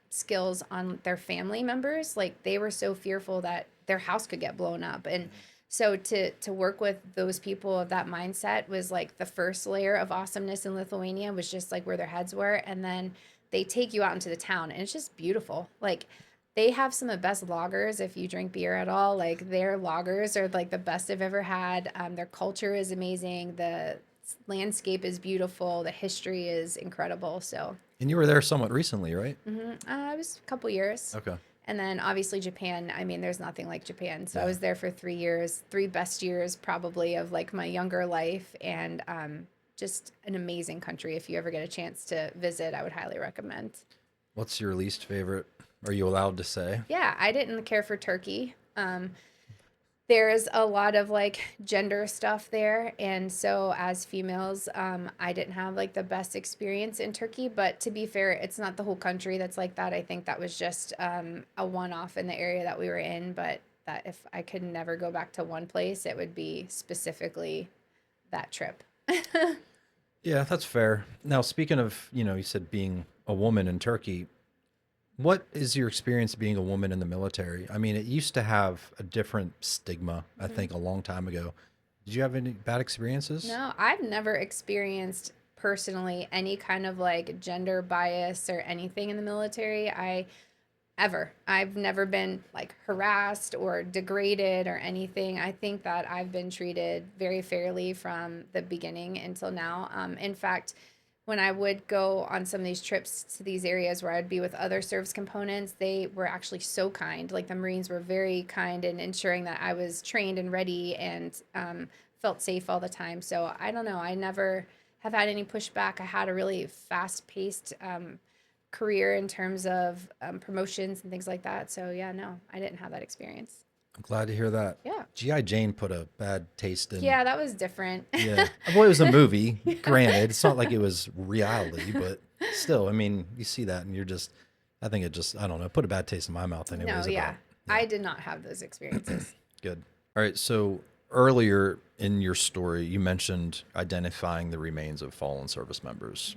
skills on their family members, like they were so fearful that their house could get blown up. And so to work with those people of that mindset was like the first layer of awesomeness in Lithuania was just like where their heads were. And then they take you out into the town, and it's just beautiful. Like, they have some of the best lagers if you drink beer at all. Like, their lagers are like the best I've ever had. Their culture is amazing. The landscape is beautiful. The history is incredible. So, And you were there somewhat recently, right? it was a couple years. Okay. And then obviously Japan. I mean, there's nothing like Japan. So I Yeah. was there for 3 years, three best years probably of like my younger life, and just an amazing country. If you ever get a chance to visit, I would highly recommend. What's your least favorite? Are you allowed to say? Yeah, I didn't care for Turkey. There's a lot of like gender stuff there, and so as females, I didn't have like the best experience in Turkey. But to be fair, it's not the whole country that's like that. I think that was just a one-off in the area that we were in. But that if I could never go back to one place, it would be specifically that trip. Yeah, that's fair. Now, speaking of, you said being a woman in Turkey, what is your experience being a woman in the military? I mean, it used to have a different stigma, I think, a long time ago. Did you have any bad experiences? No, I've never experienced personally any kind of like gender bias or anything in the military. I've never been like harassed or degraded or anything. I think that I've been treated very fairly from the beginning until now. In fact, when I would go on some of these trips to these areas where I'd be with other service components, they were actually so kind. Like, the Marines were very kind in ensuring that I was trained and ready, and felt safe all the time. So I don't know. I never have had any pushback. I had a really fast paced career in terms of promotions and things like that. So yeah, no, I didn't have that experience. I'm glad to hear that. Yeah. G.I. Jane put a bad taste in. Yeah, that was different. Yeah. Well, it was a movie, granted. It's not like it was reality, but still, I mean, you see that and I think it just, I don't know, put a bad taste in my mouth anyways. No, yeah. I did not have those experiences. Good. All right. So earlier in your story, you mentioned identifying the remains of fallen service members.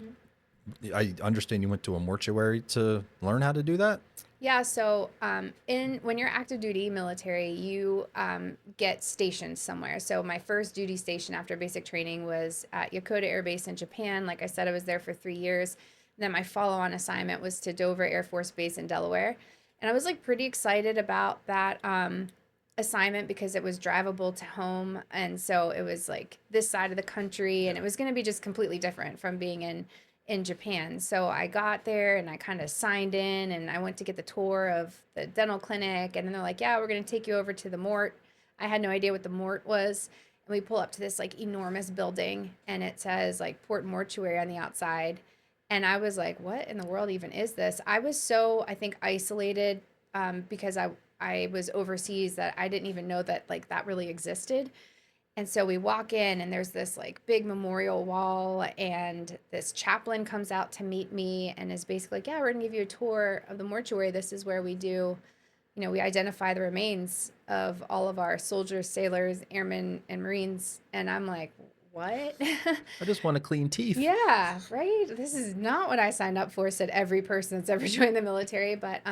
I understand you went to a mortuary to learn how to do that. Yeah, so when you're active duty military, you get stationed somewhere. So my first duty station after basic training was at Yokota Air Base in Japan. Like I said, I was there for 3 years. Then my follow-on assignment was to Dover Air Force Base in Delaware. And I was like pretty excited about that assignment because it was drivable to home. And so it was like this side of the country, and it was going to be just completely different from being in Japan. So I got there and I kind of signed in, and I went to get the tour of the dental clinic, and then they're like, yeah, we're going to take you over to the mort. I had no idea what the mort was. And we pull up to this like enormous building, and it says like Port Mortuary on the outside. And I was like, what in the world even is this? I was so, I think, isolated because I was overseas that I didn't even know that like that really existed. And so we walk in, and there's this like big memorial wall, and this chaplain comes out to meet me and is basically like, yeah, we're gonna give you a tour of the mortuary. This is where we do, we identify the remains of all of our soldiers, sailors, airmen, and Marines. And I'm like, what? I just want to clean teeth. Yeah, right? This is not what I signed up for, said every person that's ever joined the military. But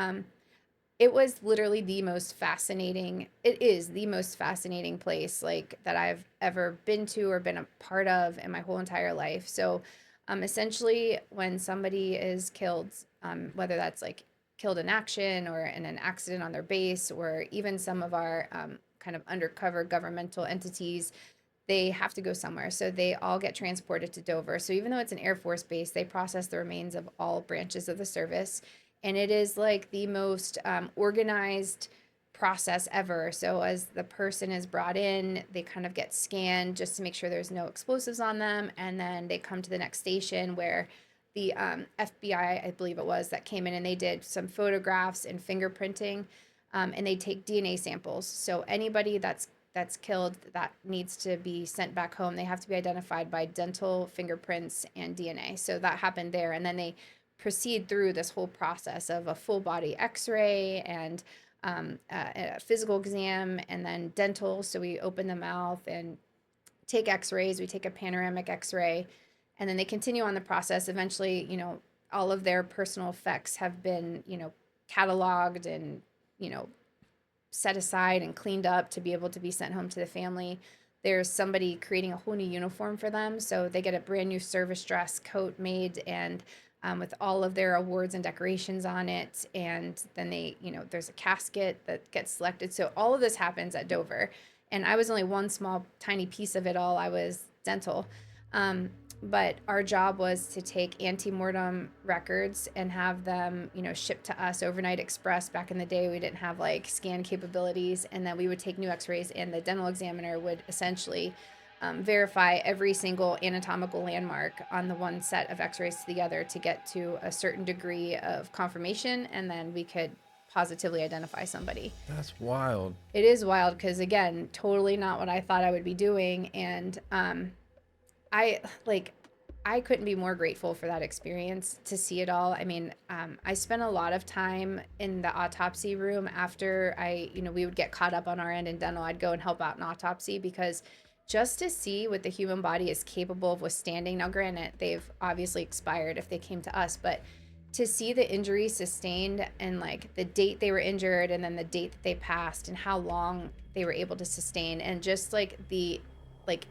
it was literally the most fascinating, it is the most fascinating place like that I've ever been to or been a part of in my whole entire life. So essentially when somebody is killed, whether that's like killed in action or in an accident on their base, or even some of our kind of undercover governmental entities, they have to go somewhere. So they all get transported to Dover. So even though it's an Air Force base, they process the remains of all branches of the service. And it is like the most organized process ever. So as the person is brought in, they kind of get scanned just to make sure there's no explosives on them. And then they come to the next station where the FBI, I believe it was, that came in, and they did some photographs and fingerprinting, and they take DNA samples. So anybody that's killed that needs to be sent back home, they have to be identified by dental, fingerprints, and DNA. So that happened there. And then they proceed through this whole process of a full body x-ray and a physical exam, and then dental. So we open the mouth and take x-rays. We take a panoramic x-ray, and then they continue on the process. Eventually, all of their personal effects have been, cataloged and, set aside and cleaned up to be able to be sent home to the family. There's somebody creating a whole new uniform for them. So they get a brand new service dress coat made, and with all of their awards and decorations on it. And then they, you know, there's a casket that gets selected. So all of this happens at Dover. And I was only one small, tiny piece of it all. I was dental. Um, but our job was to take antemortem records and have them, you know, shipped to us overnight express. Back in the day, we didn't have like scan capabilities, and then we would take new x-rays, and the dental examiner would essentially verify every single anatomical landmark on the one set of x-rays to the other to get to a certain degree of confirmation, and then we could positively identify somebody. That's wild. It is wild because, again, totally not what I thought I would be doing. And I like I couldn't be more grateful for that experience, to see it all. I mean, I spent a lot of time in the autopsy room after we would get caught up on our end in dental. I'd go and help out in autopsy, because just to see what the human body is capable of withstanding. Now, granted, they've obviously expired if they came to us, but to see the injury sustained, and like the date they were injured, and then the date that they passed, and how long they were able to sustain, and just like the, like,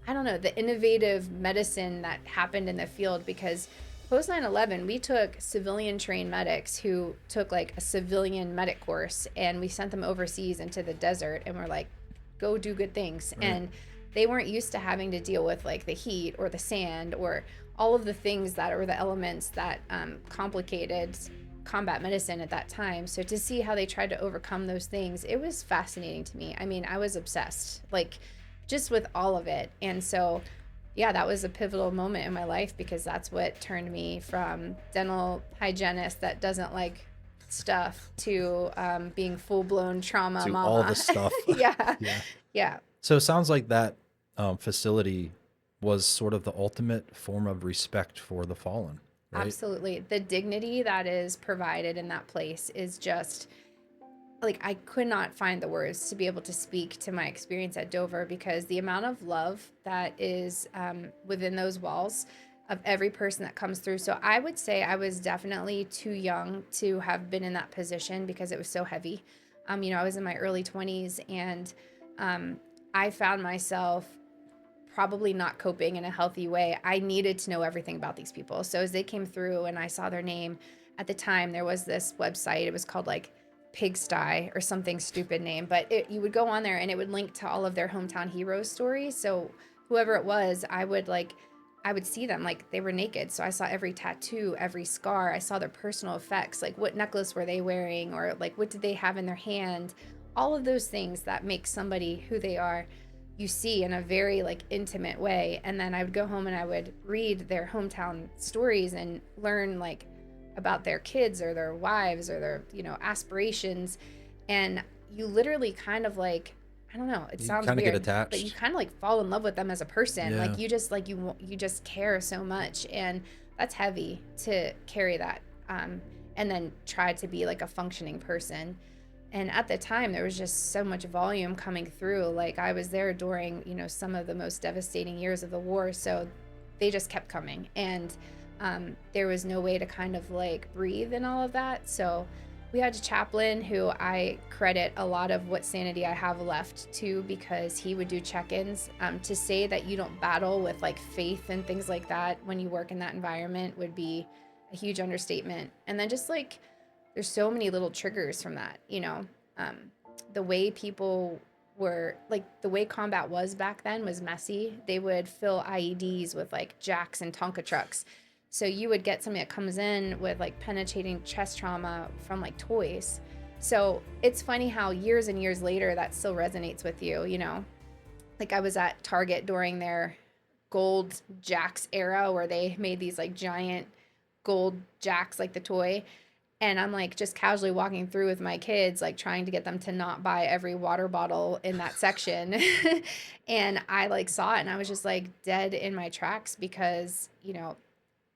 I don't know, the innovative medicine that happened in the field. Because post 9/11, we took civilian trained medics who took like a civilian medic course, and we sent them overseas into the desert, and we're like, go do good things. Right. And they weren't used to having to deal with like the heat or the sand or all of the things that are the elements that complicated combat medicine at that time. So to see how they tried to overcome those things, it was fascinating to me. I mean, I was obsessed, like, just with all of it. And so, yeah, that was a pivotal moment in my life, because that's what turned me from dental hygienist that doesn't like stuff to being full-blown trauma To mama. all the stuff. Yeah. Yeah. Yeah. So it sounds like that facility was sort of the ultimate form of respect for the fallen, right? Absolutely. The dignity that is provided in that place is just, like, I could not find the words to be able to speak to my experience at Dover, because the amount of love that is within those walls of every person that comes through. So I would say I was definitely too young to have been in that position, because it was so heavy. I was in my early 20s, and I found myself probably not coping in a healthy way. I needed to know everything about these people. So as they came through and I saw their name, at the time there was this website, it was called like Pigsty or something stupid name, but you would go on there and it would link to all of their hometown heroes stories. So whoever it was, I would see them, like, they were naked. So I saw every tattoo, every scar. I saw their personal effects, like what necklace were they wearing, or like what did they have in their hand. All of those things that make somebody who they are, you see in a very like intimate way. And then I would go home and I would read their hometown stories and learn like about their kids or their wives or their, aspirations. And you literally kind of like, I don't know, it sounds kind of weird, get attached, but you kind of like fall in love with them as a person. Yeah. Like you just like, you just care so much, and that's heavy to carry that. And then try to be like a functioning person. And at the time, there was just so much volume coming through. Like, I was there during, some of the most devastating years of the war. So they just kept coming. And there was no way to kind of like breathe in all of that. So we had a chaplain who I credit a lot of what sanity I have left to, because he would do check-ins. To say that you don't battle with like faith and things like that when you work in that environment would be a huge understatement. And then just like, there's so many little triggers from that, the way people were, like, the way combat was back then was messy. They would fill IEDs with like jacks and Tonka trucks. So you would get somebody that comes in with like penetrating chest trauma from like toys. So it's funny how years and years later that still resonates with you, Like, I was at Target during their gold jacks era, where they made these like giant gold jacks, like the toy. And I'm like just casually walking through with my kids, like trying to get them to not buy every water bottle in that section. And I like saw it and I was just like dead in my tracks, because,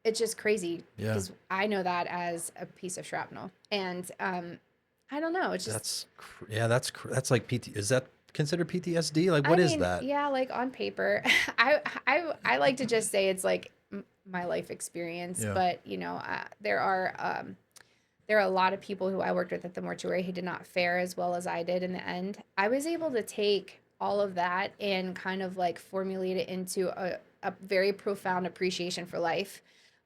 it's just crazy. Yeah. Because I know that as a piece of shrapnel. And I don't know. It's just. That's like PT. Is that considered PTSD? Like, what is that? Yeah, like on paper. I like to just say it's like my life experience. Yeah. But, there are a lot of people who I worked with at the mortuary who did not fare as well as I did in the end. I was able to take all of that and kind of like formulate it into a very profound appreciation for life.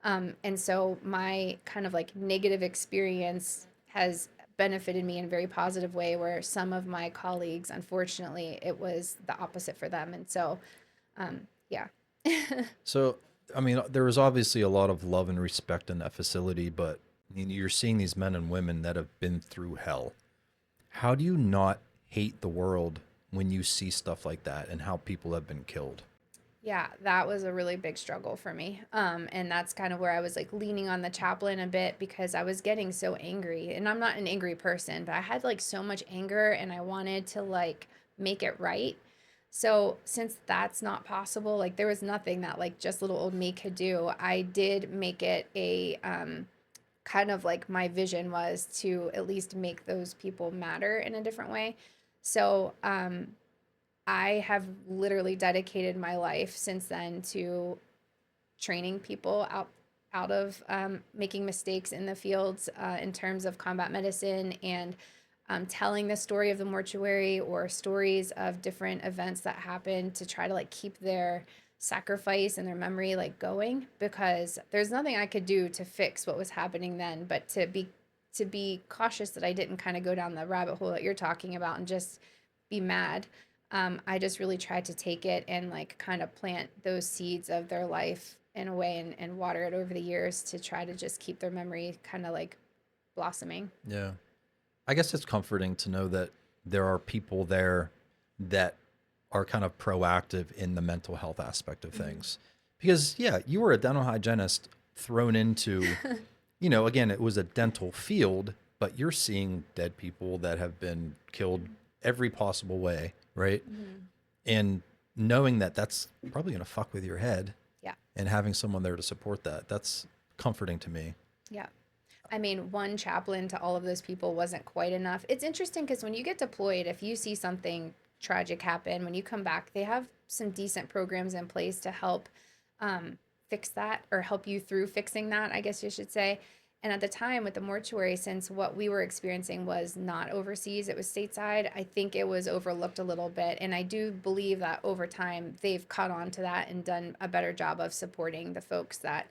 And so my kind of like negative experience has benefited me in a very positive way, where some of my colleagues, unfortunately, it was the opposite for them. And so, yeah. So, I mean, there was obviously a lot of love and respect in that facility, but I mean, you're seeing these men and women that have been through hell. How do you not hate the world when you see stuff like that and how people have been killed? Yeah, that was a really big struggle for me. And that's kind of where I was like leaning on the chaplain a bit, because I was getting so angry. And I'm not an angry person, but I had like so much anger and I wanted to like make it right. So since that's not possible, like there was nothing that like just little old me could do. I did make it a kind of like my vision was to at least make those people matter in a different way. So I have literally dedicated my life since then to training people out of making mistakes in the fields in terms of combat medicine, and telling the story of the mortuary or stories of different events that happen to try to like keep their sacrifice and their memory like going, because there's nothing I could do to fix what was happening then, but to be cautious that I didn't kind of go down the rabbit hole that you're talking about and just be mad. I just really tried to take it and like kind of plant those seeds of their life in a way, and water it over the years to try to just keep their memory kind of like blossoming. Yeah. I guess it's comforting to know that there are people there that are kind of proactive in the mental health aspect of Mm-hmm. things. Because, yeah, you were a dental hygienist thrown into, again, it was a dental field, but you're seeing dead people that have been killed every possible way, right? Mm-hmm. And knowing that that's probably going to fuck with your head, Yeah. and having someone there to support that, that's comforting to me. Yeah. I mean, one chaplain to all of those people wasn't quite enough. It's interesting because when you get deployed, if you see something tragic happen, when you come back, they have some decent programs in place to help fix that, or help you through fixing that, I guess you should say. And at the time with the mortuary, since what we were experiencing was not overseas, it was stateside, I think it was overlooked a little bit. And I do believe that over time, they've caught on to that and done a better job of supporting the folks that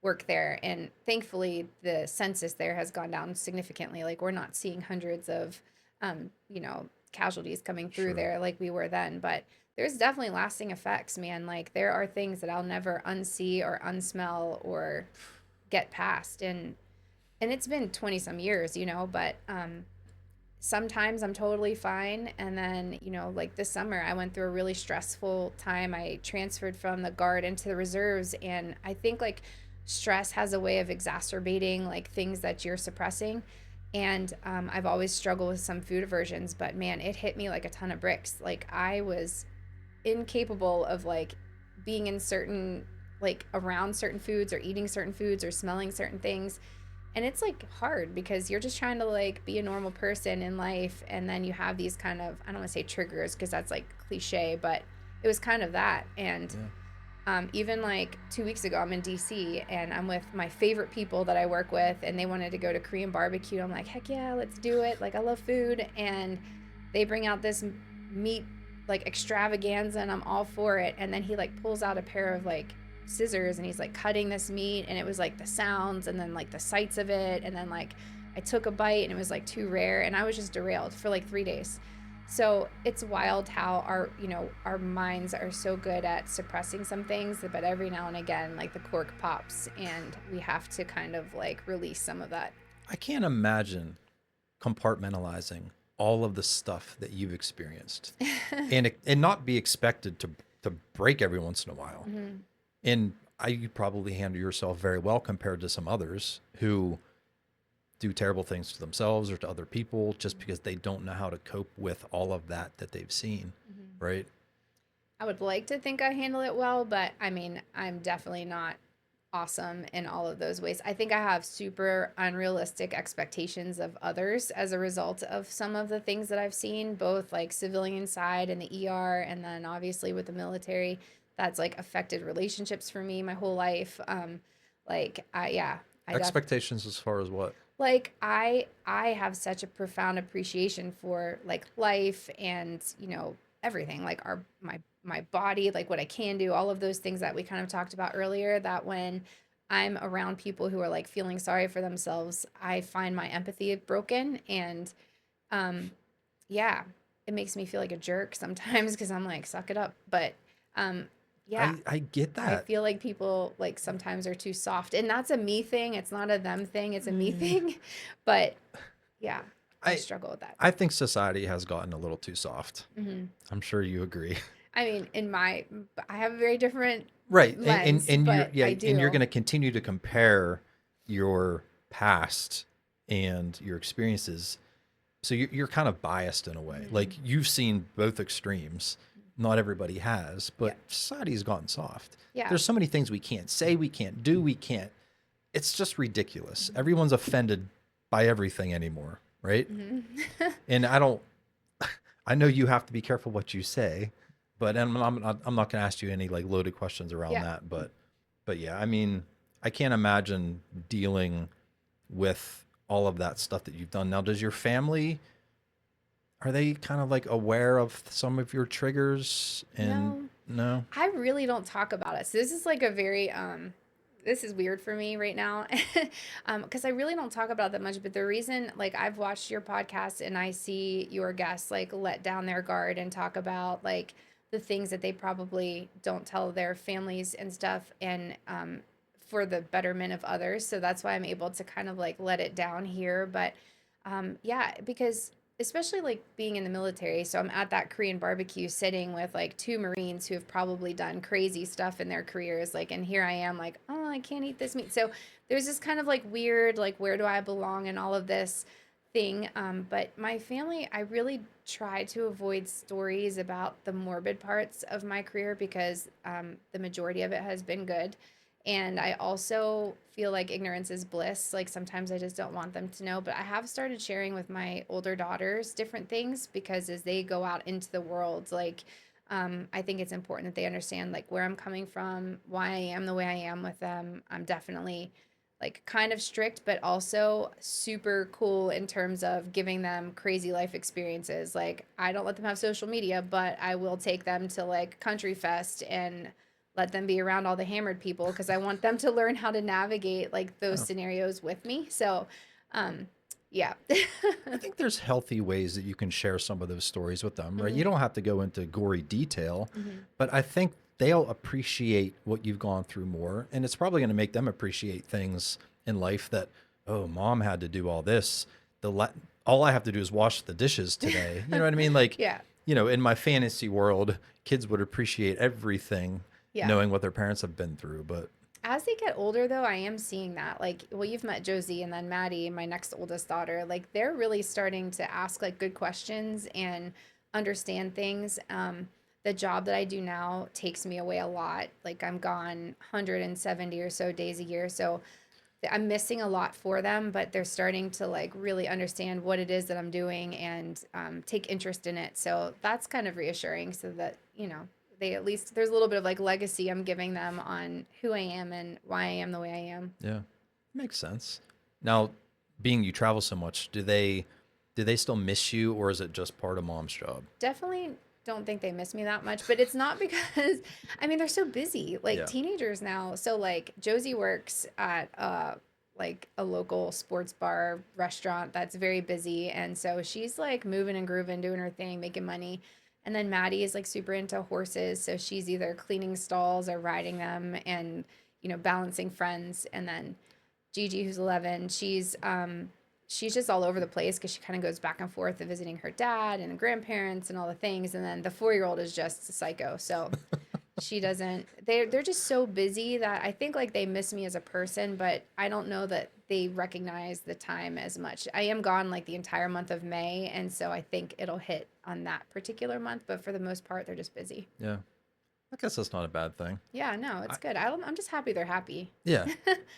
work there. And thankfully, the census there has gone down significantly. Like, we're not seeing hundreds of, casualties coming through Sure. there like we were then. But there's definitely lasting effects, man. Like, there are things that I'll never unsee or unsmell or get past. And it's been 20 some years, but sometimes I'm totally fine. And then, like this summer, I went through a really stressful time. I transferred from the guard into the reserves. And I think like stress has a way of exacerbating like things that you're suppressing. And I've always struggled with some food aversions, but man, it hit me like a ton of bricks. Like, I was incapable of like being in certain, like around certain foods or eating certain foods or smelling certain things. And it's like hard because you're just trying to like be a normal person in life, and then you have these kind of, I don't want to say triggers because that's like cliche, but it was kind of that. And Yeah. even like 2 weeks ago, I'm in DC and I'm with my favorite people that I work with, and they wanted to go to Korean barbecue. I'm like, heck yeah, let's do it. Like, I love food. And they bring out this meat like extravaganza, and I'm all for it. And then he like pulls out a pair of like scissors and he's like cutting this meat, and it was like the sounds and then like the sights of it. And then like I took a bite and it was like too rare, and I was just derailed for like 3 days. So it's wild how our minds are so good at suppressing some things, but every now and again, like the cork pops, and we have to kind of like release some of that. I can't imagine compartmentalizing all of the stuff that you've experienced and not be expected to break every once in a while. Mm-hmm. And you probably handle yourself very well compared to some others who do terrible things to themselves or to other people just because they don't know how to cope with all of that they've seen, Mm-hmm. right? I would like to think I handle it well, but I mean, I'm definitely not awesome in all of those ways. I think I have super unrealistic expectations of others as a result of some of the things that I've seen, both like civilian side and the ER, and then obviously with the military. That's like affected relationships for me my whole life. Yeah, I definitely Expectations as far as what? like I have such a profound appreciation for like life and everything, like my body, like what I can do, all of those things that we kind of talked about earlier, that when I'm around people who are like feeling sorry for themselves, I find my empathy broken. And um, yeah, it makes me feel like a jerk sometimes because I'm like, suck it up. But um, yeah, I get I that. feel like people like sometimes are too soft. And that's a me thing. It's not a them thing, it's a me thing. But yeah, I I struggle with that. I think society has gotten a little too soft. Hmm. I'm sure you agree. I mean, I have a very different Right. lens, And you're but yeah, I and you're do. going to continue to compare your past and your experiences. So you're kind of biased in a way. Hmm. Like you've seen both extremes. Not everybody has, Yeah. but society has gotten soft. Yeah. There's so many things we can't say, we can't do, we can't. It's just ridiculous. Hmm. Everyone's offended by everything anymore, right? Hmm. And I don't I know you have to be careful what you say, but I'm not going to ask you any like loaded questions around Yeah. that. But yeah, I mean, I can't imagine dealing with all of that stuff that you've done. Now, does your family, are they kind of like aware of some of your triggers? And No, no, I really don't talk about it. So this is like a very this is weird for me right now. Because I really don't talk about it that much, but the reason, like, I've watched your podcast and I see your guests like let down their guard and talk about like the things that they probably don't tell their families and stuff, and for the betterment of others. So that's why I'm able to kind of like let it down here. But yeah, because especially like being in the military. So I'm at that Korean barbecue sitting with like two Marines who have probably done crazy stuff in their careers. Like, and here I am, like, oh, I can't eat this meat. So there's this kind of like weird, like, where do I belong and all of this thing. But my family, I really try to avoid stories about the morbid parts of my career because the majority of it has been good. And I also feel like ignorance is bliss. Like sometimes I just don't want them to know. But I have started sharing with my older daughters different things because as they go out into the world, like I think it's important that they understand like where I'm coming from, why I am the way I am with them. I'm definitely like kind of strict, but also super cool in terms of giving them crazy life experiences. Like I don't let them have social media, but I will take them to like Country Fest and let them be around all the hammered people because I want them to learn how to navigate like those oh, scenarios with me. So, um, yeah. I think there's healthy ways that you can share some of those stories with them, right? You Hmm. don't have to go into gory detail, Hmm. but I think they'll appreciate what you've gone through more. And it's probably going to make them appreciate things in life that, oh, mom had to do all this. All I have to do is wash the dishes today. You know what I mean? Like, Yeah. in my fantasy world, kids would appreciate everything Yeah. knowing what their parents have been through. But As they get older, though, I am seeing that. Like, well, you've met Josie and then Maddie, my next oldest daughter. Like, they're really starting to ask like good questions and understand things. The job that I do now takes me away a lot. Like, I'm gone 170 or so days a year. So I'm missing a lot for them, but they're starting to like really understand what it is that I'm doing and take interest in it. So that's kind of reassuring so that, they at least, there's a little bit of like legacy I'm giving them on who I am and why I am the way I am. yeah, makes sense. Now, being you travel so much, do they still miss you, or is it just part of mom's job? Definitely don't think they miss me that much, but it's not because, I mean, they're so busy, like Yeah. teenagers now. So like Josie works at like a local sports bar restaurant that's very busy, and so she's like moving and grooving, doing her thing, making money. And then Maddie is like super into horses, so she's either cleaning stalls or riding them and balancing friends. And then Gigi, who's 11, she's just all over the place because she kind of goes back and forth of visiting her dad and grandparents and all the things. And then the 4-year-old is just a psycho. So she doesn't. They're just so busy that I think like they miss me as a person, but I don't know that they recognize the time as much. I am gone like the entire month of May, and so I think it'll hit on that particular month. But for the most part, they're just busy. Yeah. I guess that's not a bad thing. Yeah, no, I, it's good. I'm just happy they're happy. yeah.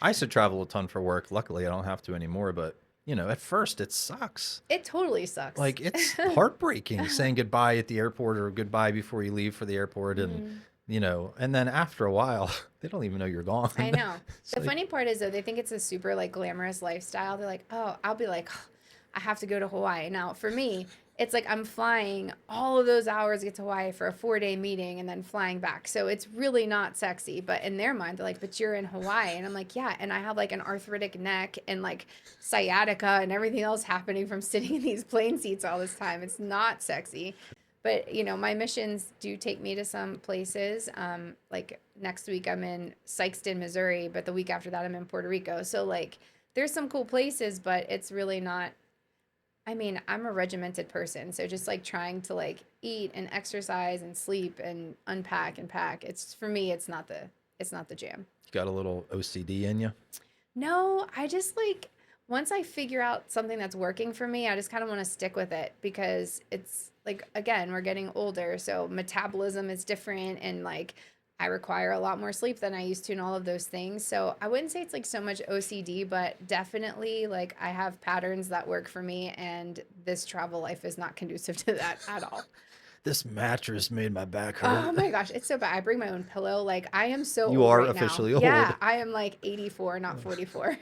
I used to travel a ton for work. Luckily, I don't have to anymore, but at first it sucks. It totally sucks. Like it's heartbreaking saying goodbye at the airport or goodbye before you leave for the airport and Mhm. and then after a while, they don't even know you're gone. I know. It's The like, funny part is though, they think it's a super like glamorous lifestyle. They're like, oh, I'll be like, I have to go to Hawaii. Now, for me, it's like I'm flying all of those hours to get to Hawaii for a 4-day meeting and then flying back. So it's really not sexy. But in their mind, they're like, but you're in Hawaii. And I'm like, yeah. And I have like an arthritic neck and like sciatica and everything else happening from sitting in these plane seats all this time. It's not sexy. But, my missions do take me to some places. Like next week, I'm in Sykeston, Missouri. But the week after that, I'm in Puerto Rico. So, like, there's some cool places, but it's really not. I mean, I'm a regimented person, so just like trying to like eat and exercise and sleep and unpack and pack. It's for me, it's not the jam. You got a little OCD in you? No, I just like once I figure out something that's working for me, I just kind of want to stick with it because it's like again, we're getting older, so metabolism is different and like I require a lot more sleep than I used to and all of those things. So I wouldn't say it's like so much OCD, but definitely like I have patterns that work for me and this travel life is not conducive to that at all. This mattress made my back Oh hurt. my gosh, it's so bad. I bring my own pillow. Like I am so You old are right now. officially Yeah, old. I am like 84, not 44.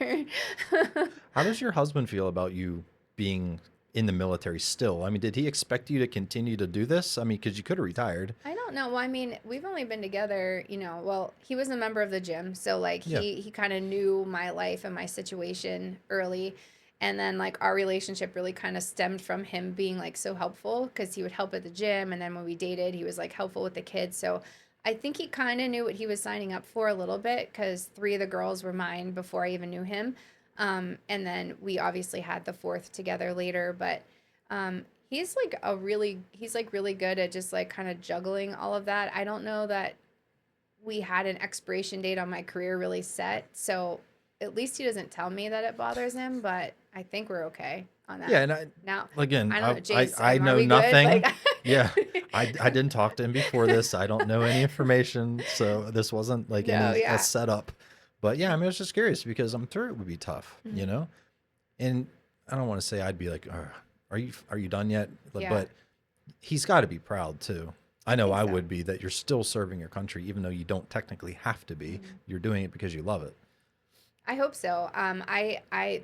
How does your husband feel about you being in the military still? I mean, did he expect you to continue to do this? I mean, because you could have retired. I don't know. Well, I mean, we've only been together, well, he was a member of the gym, so like Yeah. he kind of knew my life and my situation early. And then like our relationship really kind of stemmed from him being like so helpful because he would help at the gym and then when we dated, he was like helpful with the kids. So I think he kind of knew what he was signing up for a little bit because 3 of the girls were mine before I even knew him. And then we obviously had the fourth together later, but he's like really good at just like kind of juggling all of that. I don't know that we had an expiration date on my career really set, so at least he doesn't tell me that it bothers him, but I think we're okay on Yeah, that. and Now, again, I don't know, I Jason, are know we good? nothing. Like, Yeah, I didn't talk to him before this. I don't know any information, so this wasn't like no, any a yeah. setup. But yeah, I mean, I was just curious because I'm sure it would be tough, you Mhm. know. And I don't want to say I'd be like, are you done yet? Yeah, But he's got to be proud too. I I know think I so. would be that you're still serving your country, even though you don't technically have to be. Mhm. You're doing it because you love it. I hope so.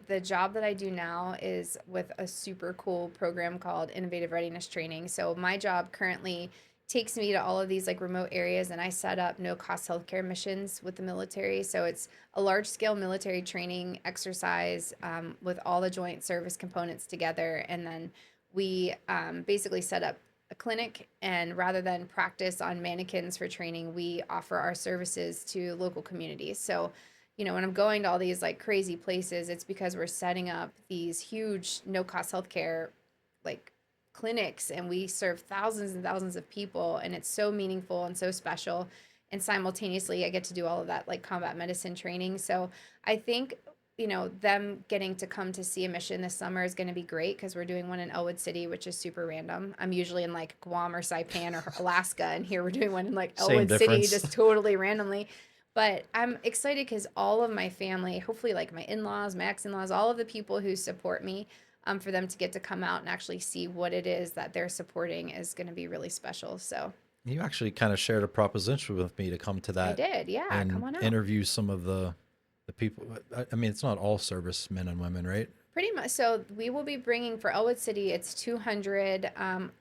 The job that I do now is with a super cool program called Innovative Readiness Training. So my job currently takes me to all of these like remote areas, and I set up no cost healthcare missions with the military. So it's a large scale military training exercise with all the joint service components together, and then we basically set up a clinic and rather than practice on mannequins for training, we offer our services to local communities. So when I'm going to all these like crazy places, it's because we're setting up these huge no cost healthcare like clinics and we serve thousands and thousands of people and it's so meaningful and so special. And simultaneously, I get to do all of that like combat medicine training. So I think, them getting to come to see a mission this summer is going to be great because we're doing one in Elwood City, which is super random. I'm usually in like Guam or Saipan or Alaska, and here we're doing one in like Same Elwood City, difference. just totally randomly. But I'm excited because all of my family, hopefully like my in-laws, my ex-in-laws, all of the people who support me, for them to get to come out and actually see what it is that they're supporting is going to be really special. So You actually kind of shared a proposition with me to come to I that did, yeah. Come and on out. interview some of the people. I mean, it's not all servicemen and women, right? Pretty much. So we will be bringing for Elwood City. It's 200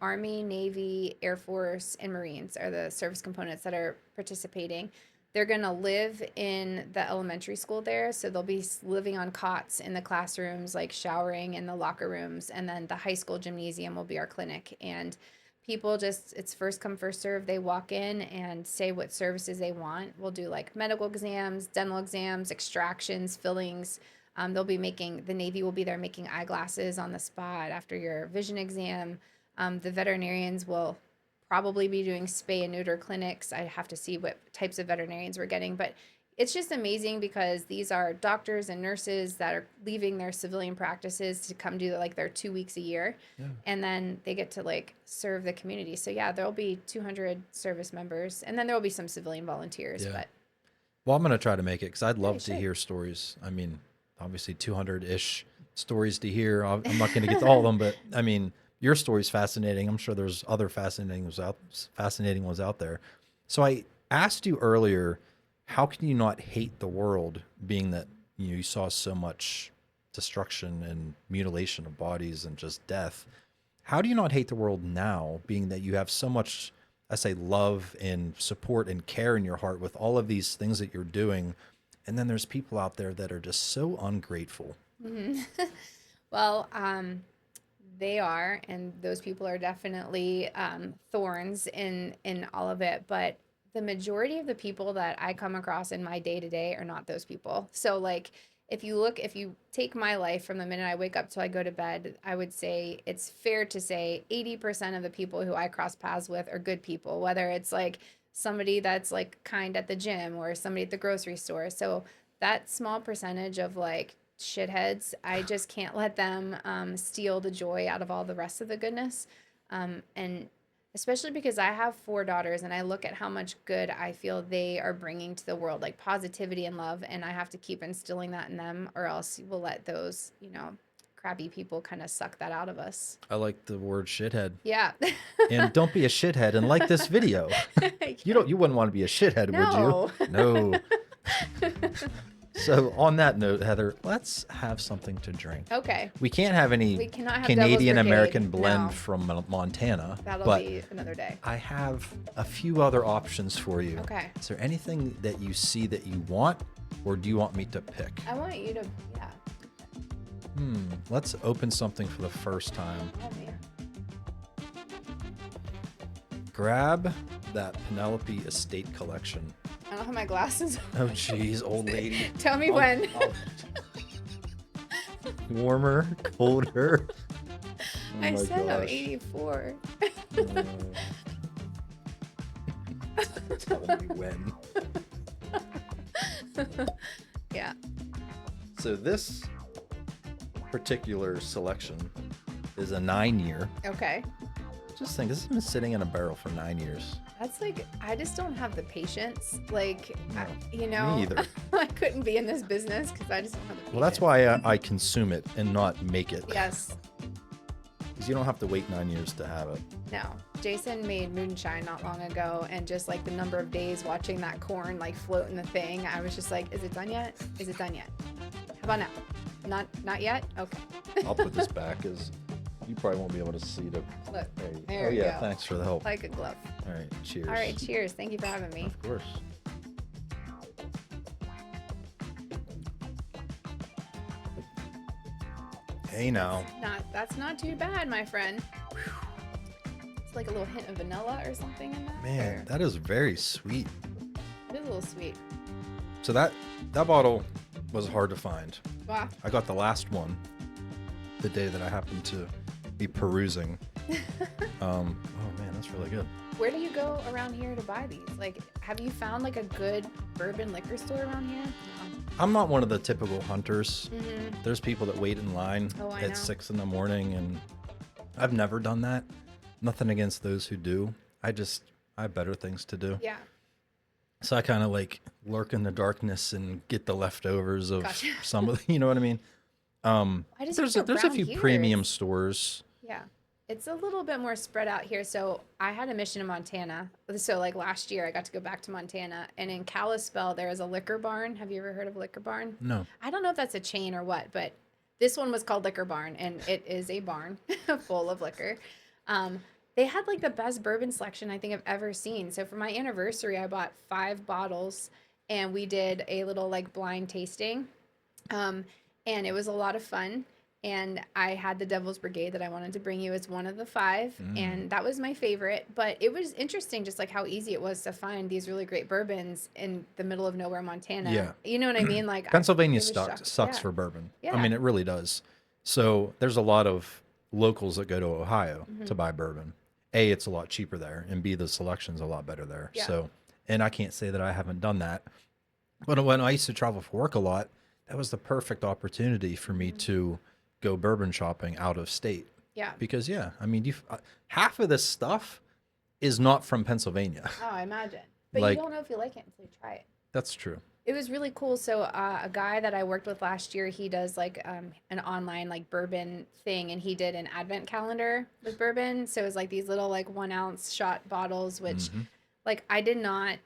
Army, Navy, Air Force, and Marines are the service components that are participating. They're going to live in the elementary school there, so they'll be living on cots in the classrooms, like showering in the locker rooms, and then the high school gymnasium will be our clinic. And people just it's first come first serve. They walk in and say what services they want. We'll do like medical exams, dental exams, extractions, fillings. The Navy will be there making eyeglasses on the spot after your vision exam. The veterinarians will probably be doing spay and neuter clinics. I have to see what types of veterinarians we're getting, but it's just amazing because these are doctors and nurses that are leaving their civilian practices to come do like their 2 weeks a year, Yeah. and then they get to like serve the community. So yeah, there'll be 200 service members, and then there will be some civilian volunteers. Yeah. But Well, I'm going to try to make it because I'd yeah, you love to should. hear stories. I mean, obviously 200-ish stories to hear. I'm not going to get to all of them, but I mean, your story's fascinating. I'm sure there's other fascinating ones out there. So I asked you earlier, how can you not hate the world, being that you saw so much destruction and mutilation of bodies and just death? How do you not hate the world now, being that you have so much, I say, love and support and care in your heart with all of these things that you're doing, and then there's people out there that are just so ungrateful? Well, they are, and those people are definitely thorns in all of it. But the majority of the people that I come across in my day to day are not those people. So, like, if you take my life from the minute I wake up till I go to bed, I would say it's fair to say 80% of the people who I cross paths with are good people, whether it's like somebody that's like kind at the gym or somebody at the grocery store. So, that small percentage of like shitheads, I just can't let them steal the joy out of all the rest of the goodness. And especially because I have four daughters and I look at how much good I feel they are bringing to the world, like positivity and love. And I have to keep instilling that in them, or else we'll let those, crappy people kind of suck that out of us. I like the word shithead. Yeah. And don't be a shithead and like this video. You wouldn't want to be a shithead, No. would you? No. So on that note, Heather, let's have something to drink. Okay. We can't have any We cannot have Canadian Devil's Brigade. American blend No. from Montana, That'll but be another day. I have a few other options for you. Okay. Is there anything that you see that you want, or do you want me to pick? I want you to, yeah. Let's open something for the first time. Oh, man. Grab that Penelope Estate collection. I don't have my glasses on. Oh, geez, old lady. Tell me when. Warmer, colder. Oh I my said I'm gosh. 84. Tell me when. Yeah. So this particular selection is a 9-year. Okay. Just think, this has been sitting in a barrel for 9 years. That's like, I just don't have the patience. Like, Me either. I couldn't be in this business because I just don't have the patience. Well, that's why I consume it and not make it. Yes. Because you don't have to wait 9 years to have it. No. Jason made moonshine not long ago, and just like the number of days watching that corn like float in the thing, I was just like, is it done yet? Is it done yet? How about now? Not yet? Okay. I'll put this back as you probably won't be able to see the. Look, Hey. there Oh we yeah, go. thanks for the help. Like a glove. All right, cheers. All right, cheers. Thank you for having me. Of course. Hey now. That's not too bad, my friend. It's like a little hint of vanilla or something in that. Man, or- that is very sweet. It is a little sweet. So that bottle was hard to find. Wow. I got the last one the day that I happened to be perusing. Oh man, that's really good. Where do you go around here to buy these? Like, have you found like a good bourbon liquor store around here? I'm not one of the typical hunters. Mm-hmm. There's people that wait in line Oh, I at know. 6 in the morning, and I've never done that. Nothing against those who do. I have better things to do. Yeah. So I kind of like lurk in the darkness and get the leftovers of Gotcha. some of the, you know what I mean? I just There's think a few around here premium it's- stores. Yeah. It's a little bit more spread out here. So I had a mission in Montana. So like last year I got to go back to Montana, and in Kalispell there is a liquor barn. Have you ever heard of Liquor Barn? No. I don't know if that's a chain or what, but this one was called Liquor Barn, and it is a barn full of liquor. They had like the best bourbon selection I think I've ever seen. So for my anniversary, I bought 5 bottles, and we did a little like blind tasting, and it was a lot of fun. And I had the Devil's Brigade that I wanted to bring you as one of the 5, and that was my favorite. But it was interesting, just like how easy it was to find these really great bourbons in the middle of nowhere, Montana. Yeah. You know what I mean? Like Pennsylvania I was shocked. sucks Yeah. for bourbon. Yeah. I mean, it really does. So there's a lot of locals that go to Ohio Mm-hmm. to buy bourbon. A, it's a lot cheaper there, and B, the selection's a lot better there. Yeah. So, and I can't say that I haven't done that. But when I used to travel for work a lot, that was the perfect opportunity for me to go bourbon shopping out of state. Yeah. Because yeah, I mean, half of this stuff is not from Pennsylvania. Oh, I imagine. But Like- you don't know if you like it until you try it. That's true. It was really cool. So a guy that I worked with last year, he does like an online like bourbon thing, and he did an advent calendar with bourbon. So it was like these little like 1 ounce shot bottles, which like I did not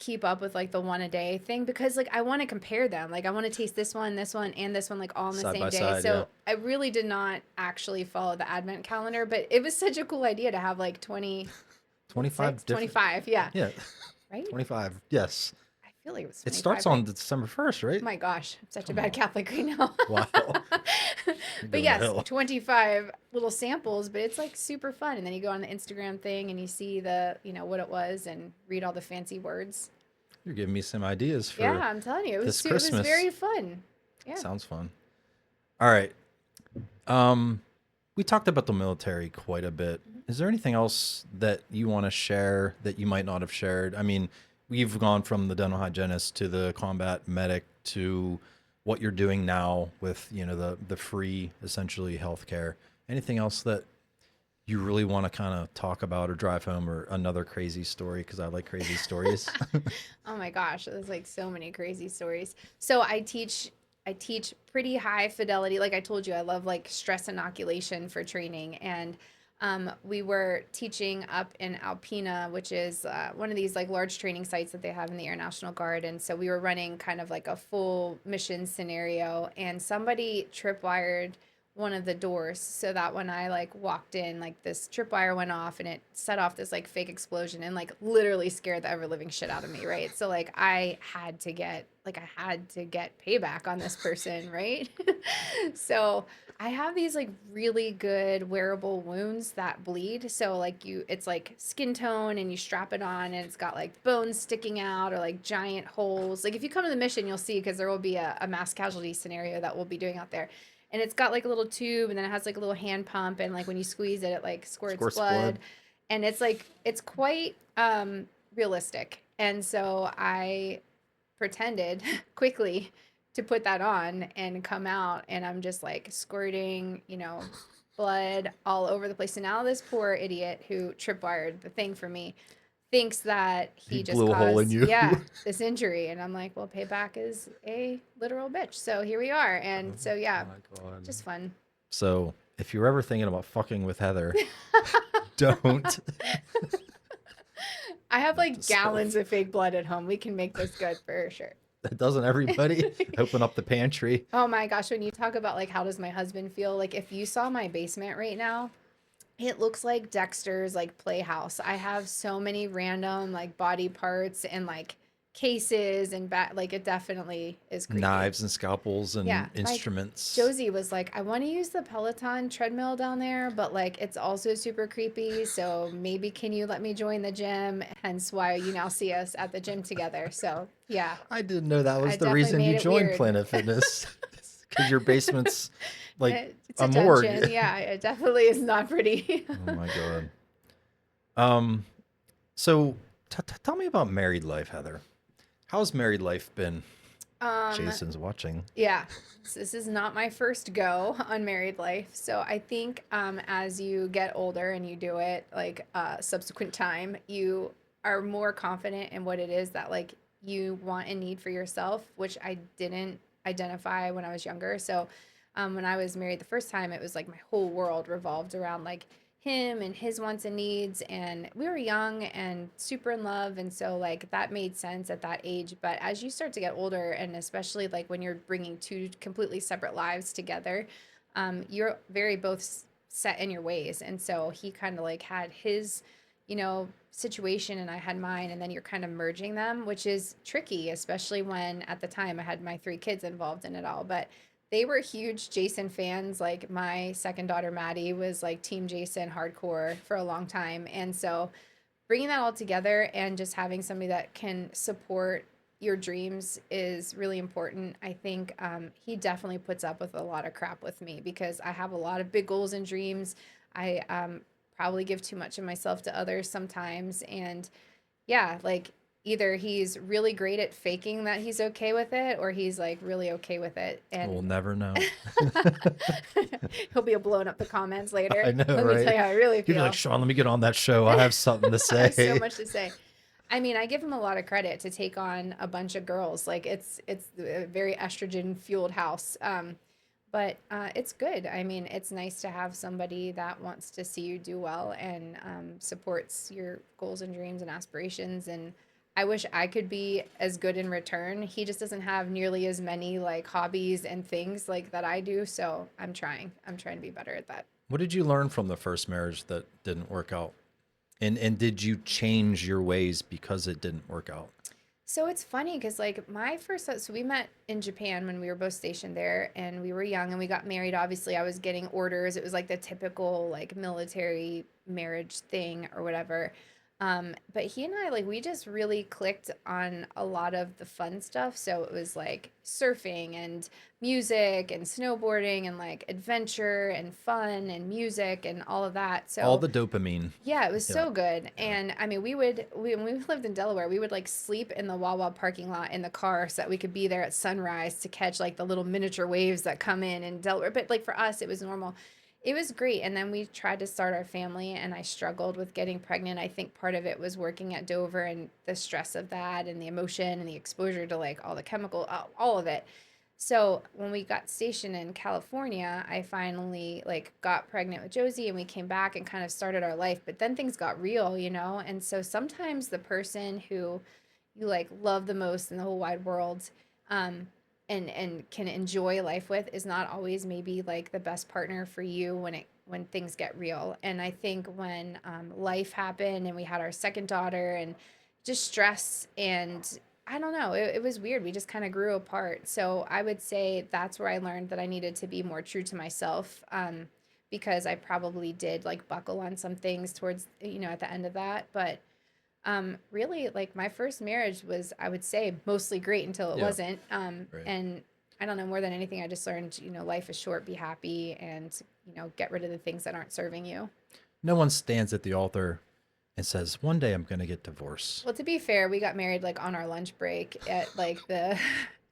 keep up with like the one a day thing because like I want to compare them. Like I want to taste this one, and this one like all on the Side same by day. side, yeah. So I really did not actually follow the advent calendar, but it was such a cool idea to have like 25 different. 25. Yeah. Yeah, Right? 25. Yes. I feel like it was It 25, starts on right? December 1st, right? My gosh, I'm such a Come bad on. Catholic right now. Wow. You're But going to yes, hell. 25 little samples, but it's like super fun. And then you go on the Instagram thing and you see the, what it was and read all the fancy words. You're giving me some ideas Yeah, for I'm telling you, this it was Christmas. very fun. Yeah. Sounds fun. All right. Um, we talked about the military quite a bit. Is there anything else that you want to share that you might not have shared? I mean, we've gone from the dental hygienist to the combat medic to what you're doing now with, the free essentially healthcare. Anything else that you really want to kind of talk about or drive home, or another crazy story? Because I like crazy stories. Oh my gosh, there's like so many crazy stories. So I teach pretty high fidelity. Like I told you, I love like stress inoculation for training. And we were teaching up in Alpena, which is one of these like large training sites that they have in the Air National Guard. And so we were running kind of like a full mission scenario, and somebody tripwired one of the doors so that when I like walked in, like this tripwire went off and it set off this like fake explosion and like literally scared the ever living shit out of me, right? So like I had to get payback on this person, right? So I have these like really good wearable wounds that bleed. So like it's like skin tone and you strap it on and it's got like bones sticking out or like giant holes. Like if you come to the mission, you'll see because there will be a mass casualty scenario that we'll be doing out there. And it's got like a little tube and then it has like a little hand pump and like when you squeeze it, it like squirts Squirts blood. blood. And it's quite realistic. And so I pretended quickly to put that on and come out and I'm just like squirting, blood all over the place. So now this poor idiot who tripwired the thing for me thinks that He he just blew a hole in caused, you. yeah, this injury. And I'm like, well, payback is a literal bitch. So here we are. And so, yeah, Oh my God. just fun. So if you're ever thinking about fucking with Heather, don't. I have like Just gallons of fake blood at home. We can make this good for sure. Doesn't everybody open up the pantry? Oh my gosh, when you talk about like how does my husband feel? Like if you saw my basement right now, it looks like Dexter's like playhouse. I have so many random like body parts and like cases and like it definitely is creepy. Knives and scalpels Yeah, and like instruments. Josie was like, I want to use the Peloton treadmill down there, but like it's also super creepy. So maybe can you let me join the gym? Hence why you now see us at the gym together. So yeah, I didn't know that I was the definitely reason made you it joined weird. Planet Fitness. Because your basement's like It's a a morgue. dungeon. Yeah, it definitely is not pretty. Oh my God. Um, so tell me about married life, Heather. How's married life been? Um, Jason's watching. Yeah, so this is not my first go on married life. So I think as you get older and you do it like subsequent time, you are more confident in what it is that like you want and need for yourself, which I didn't identify when I was younger. So when I was married the first time, it was like my whole world revolved around like him and his wants and needs, and we were young and super in love, and so like that made sense at that age. But as you start to get older, and especially like when you're bringing two completely separate lives together, you're very both set in your ways. And so he kind of like had his situation and I had mine, and then you're kind of merging them, which is tricky, especially when at the time I had my three kids involved in it all. But they were huge Jason fans. Like my second daughter, Maddie, was like Team Jason hardcore for a long time. And so bringing that all together and just having somebody that can support your dreams is really important. I think he definitely puts up with a lot of crap with me because I have a lot of big goals and dreams. I probably give too much of myself to others sometimes. And yeah, like either he's really great at faking that he's okay with it or he's like really okay with it. We'll And never know. he'll be blowing up the comments later. I know, Let me right? tell you how I really You'd be feel. like, Sean, let me get on that show. I have something to I have so say. much to say. I mean, I give him a lot of credit to take on a bunch of girls. Like it's a very estrogen fueled house. But it's good. I mean, it's nice to have somebody that wants to see you do well and supports your goals and dreams and aspirations. And I wish I could be as good in return. He just doesn't have nearly as many like hobbies and things like that I do. So I'm trying. I'm trying to be better at that. What did you learn from the first marriage that didn't work out? And did you change your ways because it didn't work out? So it's funny because like my first, so we met in Japan when we were both stationed there, and we were young and we got married. Obviously, I was getting orders. It was like the typical like military marriage thing or whatever. But he and I, like, we just really clicked on a lot of the fun stuff. So it was like surfing and music and snowboarding and like adventure and fun and music and all of that. All So the dopamine. yeah, it was Yeah. so good. Yeah. And I mean, when we lived in Delaware, we would like sleep in the Wawa parking lot in the car so that we could be there at sunrise to catch like the little miniature waves that come in Delaware. But like for us, it was normal. It was great. And then we tried to start our family, and I struggled with getting pregnant. I think part of it was working at Dover and the stress of that and the emotion and the exposure to like all the chemical, all of it. So when we got stationed in California, I finally like got pregnant with Josie, and we came back and kind of started our life. But then things got real, you know? And so sometimes the person who you like love the most in the whole wide world, um, and can enjoy life with is not always maybe like the best partner for you when things get real. And I think when life happened and we had our second daughter and just stress and I don't know. It was weird. We just kind of grew apart. So I would say that's where I learned that I needed to be more true to myself, because I probably did like buckle on some things towards, at the end of that. But really, like my first marriage was, I would say, mostly great until it Yeah. wasn't. Right. And I don't know, more than anything, I just learned, life is short, be happy, and, get rid of the things that aren't serving you. No one stands at the altar and says, "One day I'm going to get divorced." Well, to be fair, we got married like on our lunch break at like the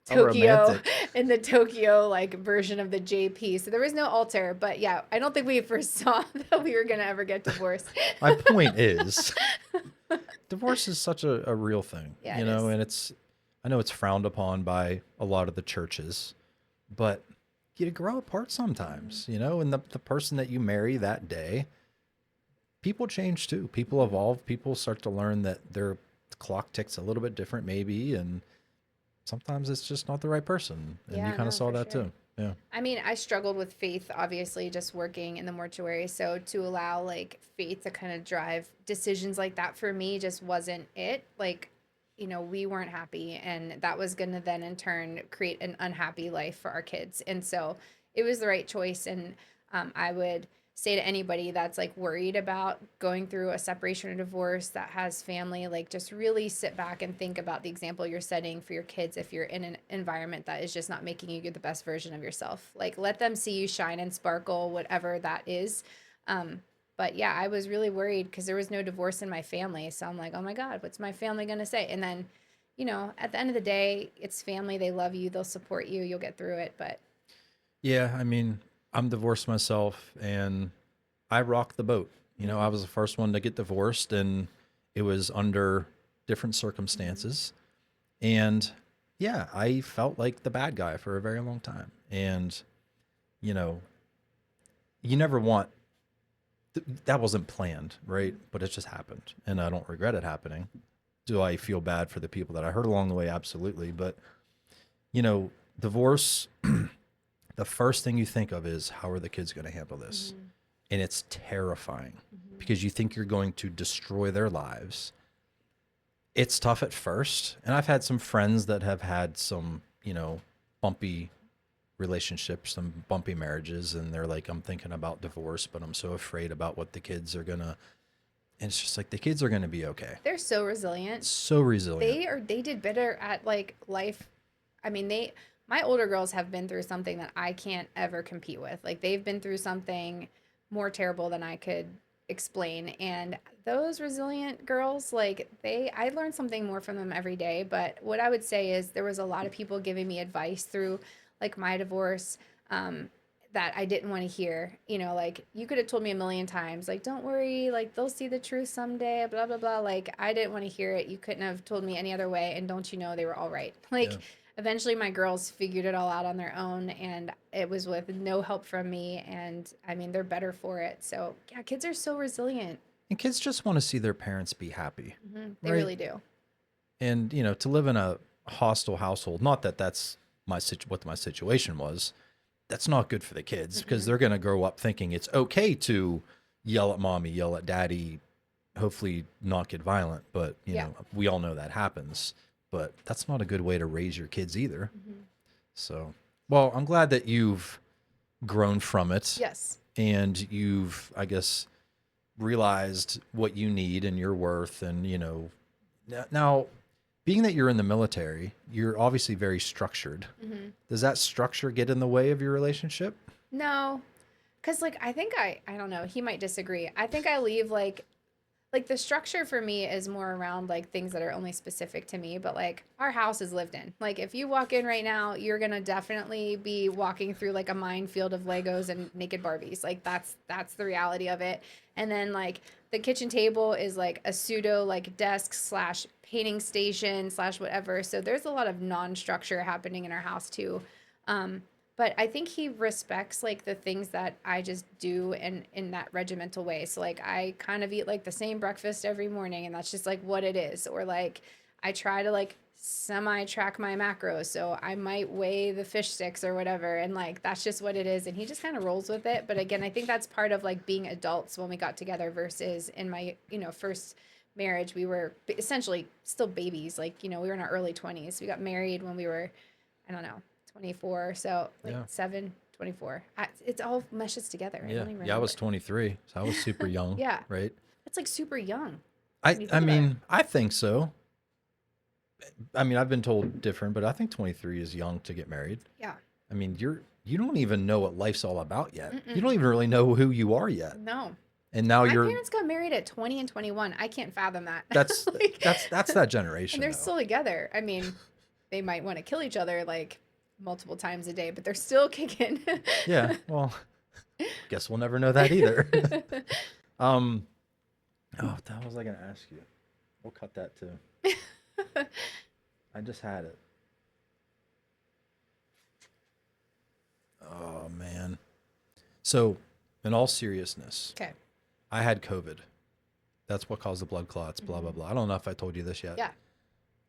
How Tokyo romantic. in the Tokyo like version of the JP. So there was no altar, but yeah, I don't think we foresaw that we were gonna ever get divorced. My point is, divorce is such a real thing, Yeah, it is. and I know it's frowned upon by a lot of the churches, but you grow apart sometimes, and the person that you marry that day, people change too. People evolve. People start to learn that their clock ticks a little bit different, maybe, and sometimes it's just not the right person. And you Yeah, kind of no, saw for that sure. too. Yeah. I mean, I struggled with faith, obviously, just working in the mortuary. So to allow like faith to kind of drive decisions like that for me just wasn't it. Like, we weren't happy, and that was going to then in turn create an unhappy life for our kids. And so it was the right choice. And I would say to anybody that's like worried about going through a separation or divorce that has family, like just really sit back and think about the example you're setting for your kids if you're in an environment that is just not making you the best version of yourself. Like let them see you shine and sparkle, whatever that is. But yeah, I was really worried because there was no divorce in my family. So I'm like, oh my God, what's my family going to say? And then, at the end of the day, it's family. They love you. They'll support you. You'll get through it. But Yeah. I mean, I'm divorced myself and I rocked the boat. I was the first one to get divorced and it was under different circumstances. And yeah, I felt like the bad guy for a very long time. And, you know, you never want that wasn't planned, right? But it just happened. And I don't regret it happening. Do I feel bad for the people that I hurt along the way? Absolutely. But, you know, divorce, the first thing you think of is how are the kids going to handle this? mm-hmm. And it's terrifying Mm-hmm. because you think you're going to destroy their lives. It's tough at first. And I've had some friends that have had some, bumpy relationships, some bumpy marriages. And they're like, I'm thinking about divorce, but I'm so afraid about what the kids are going to. And it's just like the kids are going to be okay. They're so resilient. So resilient. They did better at like life. I mean, my older girls have been through something that I can't ever compete with. Like they've been through something more terrible than I could explain. And those resilient girls, like I learned something more from them every day. But what I would say is there was a lot of people giving me advice through like my divorce. That I didn't want to hear. Like you could have told me a million times, like, don't worry, like they'll see the truth someday, blah, blah, blah. Like I didn't want to hear it. You couldn't have told me any other way. And don't you know they were all right? Like Yeah. eventually my girls figured it all out on their own and it was with no help from me. And I mean, they're better for it. So yeah, kids are so resilient. And kids just want to see their parents be happy, They right? really do. And, you know, to live in a hostile household, not that that's what my situation was, that's not good for the kids because they're going to grow up thinking it's okay to yell at mommy, yell at daddy, hopefully not get violent. But, you know, we all know that happens. But that's not a good way to raise your kids either. So, well, I'm glad that you've grown from it. Yes. And you've, I guess, realized what you need and your worth. And, you know, now being that you're in the military, you're obviously very structured. Does that structure get in the way of your relationship? No, because like I think I don't know. He might disagree. I think I leave like the structure for me is more around like things that are only specific to me, but like our house is lived in. Like if you walk in right now, you're going to definitely be walking through like a minefield of Legos and naked Barbies. Like that's the reality of it. And then like the kitchen table is like a pseudo like desk slash painting station slash whatever. So there's a lot of non-structure happening in our house too. But I think he respects like the things that I just do in that regimental way. So like I kind of eat like the same breakfast every morning and that's just like what it is. Or like I try to like semi track my macros. So I might weigh the fish sticks or whatever. And like that's just what it is. And he just kind of rolls with it. But again, I think that's part of like being adults when we got together versus in my, you know, first marriage, we were essentially still babies. Like, you know, we were in our early 20s. We got married when we were, I don't know, 24, so like 24. It's all meshes together. I don't even I was remember. 23, so I was super young. Yeah. Right. It's like super young. I mean, I think so. I mean, I've been told different, but I think 23 is young to get married. Yeah. I mean, you don't even know what life's all about yet. You don't even really know who you are yet. No. And now My parents got married at 20 and 21. I can't fathom that. That's like, that's that generation. And they're though. still together. I mean, they might want to kill each other like multiple times a day, but they're still kicking. Yeah. Well, guess we'll never know that either. Oh, what the hell was I gonna ask you? We'll cut that too. I just had it. Oh man. So, in all seriousness, Okay. I had COVID. That's what caused the blood clots. Blah blah blah. I don't know if I told you this yet. Yeah.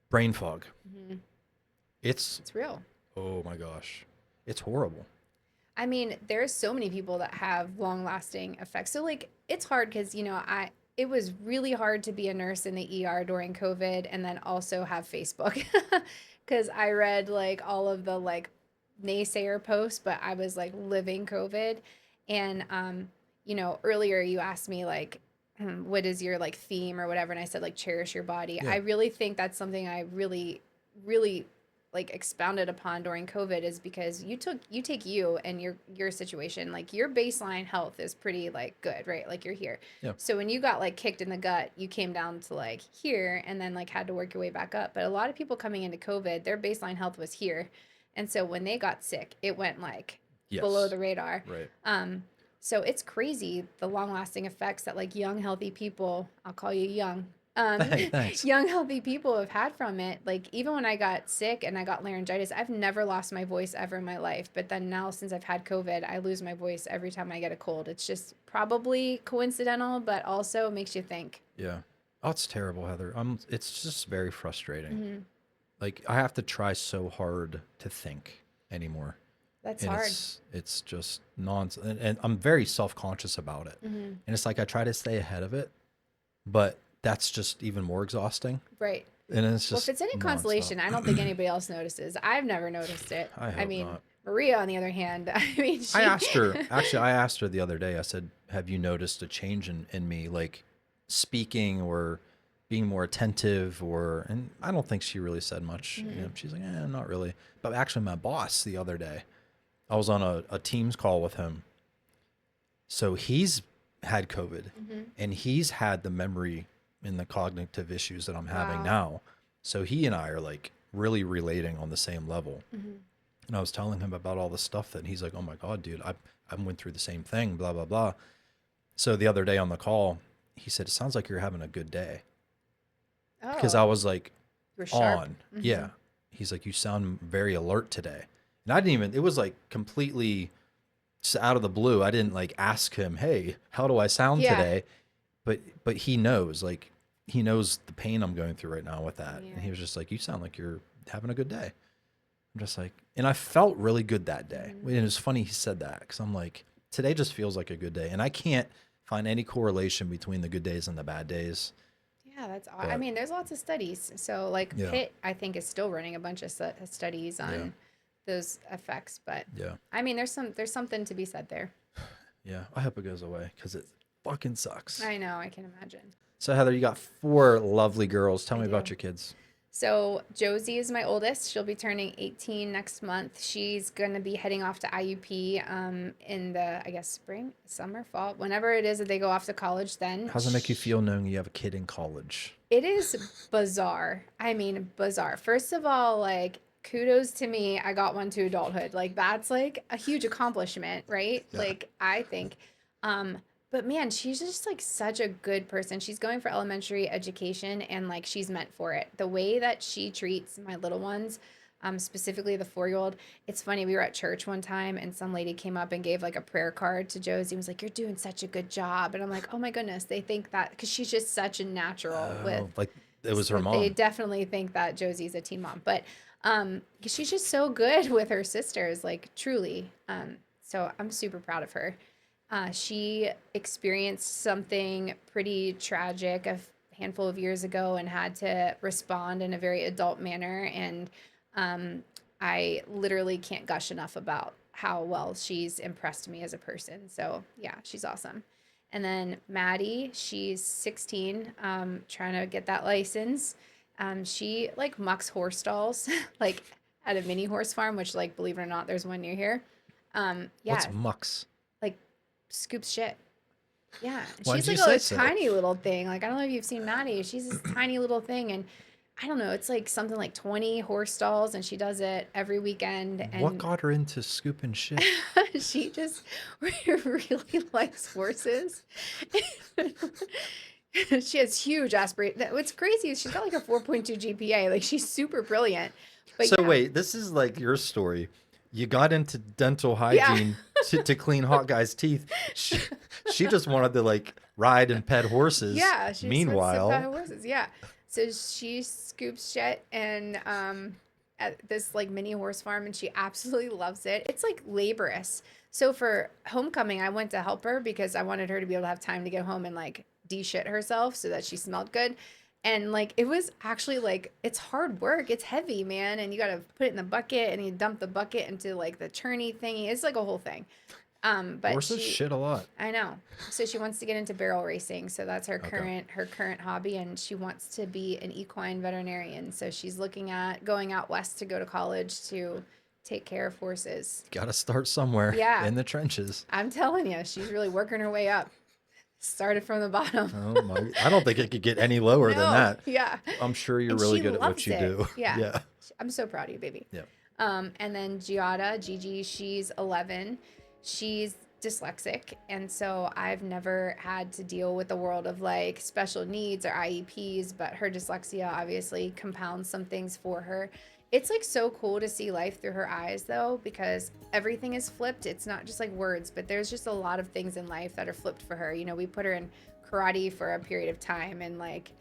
Brain fog. It's real. Oh my gosh, it's horrible. I mean, there's so many people that have long-lasting effects. So like it's hard because, you know, it was really hard to be a nurse in the ER during COVID and then also have Facebook because I read like all of the like naysayer posts, but I was like living COVID. And you know, earlier you asked me like what is your like theme or whatever, and I said like cherish your body. Yeah. I really think that's something I really like expounded upon during COVID is because you take you and your situation, like your baseline health is pretty like good, right? Like you're here. Yeah. So when you got like kicked in the gut, you came down to like here and then like had to work your way back up. But a lot of people coming into COVID, their baseline health was here. And so when they got sick, it went like below the radar. Right. So it's crazy the long lasting effects that like young, healthy people, I'll call you young, Hey, thanks. young, healthy people have had from it. Like even when I got sick and I got laryngitis, I've never lost my voice ever in my life. But then now since I've had COVID, I lose my voice every time I get a cold. It's just probably coincidental, but also makes you think. Yeah. Oh, it's terrible, Heather. It's just very frustrating. Like I have to try so hard to think anymore. That's and hard. It's just nonsense. And I'm very self-conscious about it. And it's like I try to stay ahead of it, but that's just even more exhausting. Right. And it's just well, if it's any consolation, I don't think anybody else notices. I've never noticed it. I mean, not. Maria, on the other hand, I mean, I asked her, actually, I asked her the other day, I said, have you noticed a change in me, like speaking or being more attentive and I don't think she really said much. You know, she's like, not really. But actually my boss the other day, I was on a Teams call with him. So he's had COVID and he's had the memory and the cognitive issues that I'm having now. So he and I are like really relating on the same level. And I was telling him about all the stuff that he's like, oh my God, dude, I went through the same thing, blah, blah, blah. So the other day on the call, he said, it sounds like you're having a good day. Because I was like on. Yeah. He's like, you sound very alert today. And I didn't even, it was like completely just out of the blue. I didn't like ask him, hey, how do I sound today? But he knows, like, he knows the pain I'm going through right now with that. Yeah. And he was just like, you sound like you're having a good day. I'm just like, and I felt really good that day. And it was funny he said that because I'm like, today just feels like a good day. And I can't find any correlation between the good days and the bad days. Yeah, that's odd. I But mean, there's lots of studies. So, like, yeah, Pitt, I think, is still running a bunch of studies yeah, on those effects. But yeah, I mean, there's something to be said there. yeah. I hope it goes away because it fucking sucks. I know, I can imagine. So Heather, you got 4 lovely girls. Tell I me about do. your kids. So Josie is my oldest. She'll be turning 18 next month. She's gonna be heading off to IUP in the, I guess, spring, summer, fall, whenever it is that they go off to college. Then How's it make you feel knowing you have a kid in college? it is bizarre. I mean, bizarre. First of all, like, kudos to me. I got one to adulthood. Like, that's like a huge accomplishment, right? Yeah. Like, I think. Um, but man, she's just like such a good person. She's going for elementary education and like she's meant for it. The way that she treats my little ones, specifically the 4-year-old. It's funny. We were at church one time and some lady came up and gave like a prayer card to Josie and was like, "You're doing such a good job." And I'm like, "Oh my goodness." They think that because she's just such a natural with, Oh, like it was her like, they mom. definitely think that Josie's a teen mom, but 'cause she's just so good with her sisters, like truly. So I'm super proud of her. She experienced something pretty tragic handful of years ago and had to respond in a very adult manner. And I literally can't gush enough about how well she's impressed me as a person. So yeah, she's awesome. And then Maddie, she's 16, trying to get that license. She like mucks horse stalls, like at a mini horse farm, which, like, believe it or not, there's one near here. Yeah, What's mucks? like scoops shit. Yeah, Why she's did like you a say so? tiny little thing. Like, I don't know if you've seen Maddie. She's this tiny little thing, and I don't know. It's like something like 20 horse stalls, and she does it every weekend. What And got her into scooping shit? she just really likes horses. She has huge aspiration. What's crazy is she's got like a 4.2 GPA. Like, she's super brilliant. But So yeah, wait, this is like your story. You got into dental yeah, hygiene to clean hot guys' teeth. She just wanted to like ride and pet horses. yeah, she just wants to pet Meanwhile, horses. Yeah, so she scoops shit and at this like mini horse farm, and she absolutely loves it. It's like laborious. So for homecoming, I went to help her because I wanted her to be able to have time to get home and like de-shit herself so that she smelled good. And like it was actually like it's hard work. It's heavy, man, and you got to put it in the bucket and you dump the bucket into like the churny thingy. It's like a whole thing. But horses she shit a lot. I know. So she wants to get into barrel racing. So that's her Okay. current hobby, and she wants to be an equine veterinarian. So she's looking at going out west to go to college to take care of horses. Got to start somewhere Yeah, in the trenches. I'm telling you, she's really working her way up. Started from the bottom. Oh my! I don't think it could get any lower than No, that. yeah. I'm sure you're And really she good at what loves you it. do. Yeah. Yeah. I'm so proud of you, baby. Yeah. And then Gigi, she's 11. She's dyslexic. And so I've never had to deal with the world of like special needs or IEPs, but her dyslexia obviously compounds some things for her. It's like so cool to see life through her eyes though, because everything is flipped. It's not just like words, but there's just a lot of things in life that are flipped for her. You know, we put her in karate for a period of time, and like,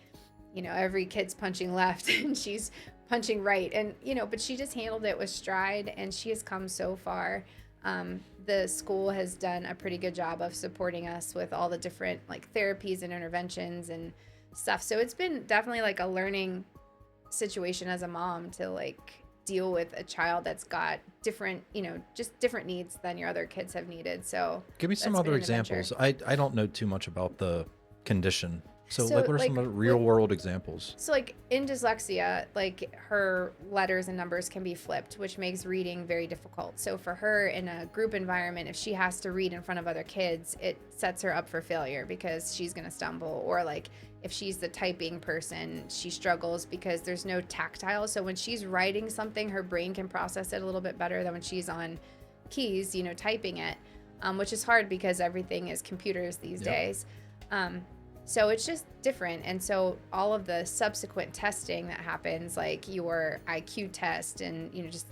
you know, every kid's punching left and she's punching right, and you know, but she just handled it with stride, and she has come so far. The school has done a pretty good job of supporting us with all the different like therapies and interventions and stuff, so it's been definitely like a learning situation as a mom to like deal with a child that's got different, you know, just different needs than your other kids have needed. So Give me some that's been other an adventure. examples. I don't know too much about the condition. So, So like, what are like some other with real world examples? So, like in dyslexia, like her letters and numbers can be flipped, which makes reading very difficult. So, for her in a group environment, if she has to read in front of other kids, it sets her up for failure because she's going to stumble. Or, like, if she's the typing person, she struggles because there's no tactile. So, when she's writing something, her brain can process it a little bit better than when she's on keys, you know, typing it, which is hard because everything is computers these Yep. days. So it's just different. And so all of the subsequent testing that happens, like your IQ test and, you know, just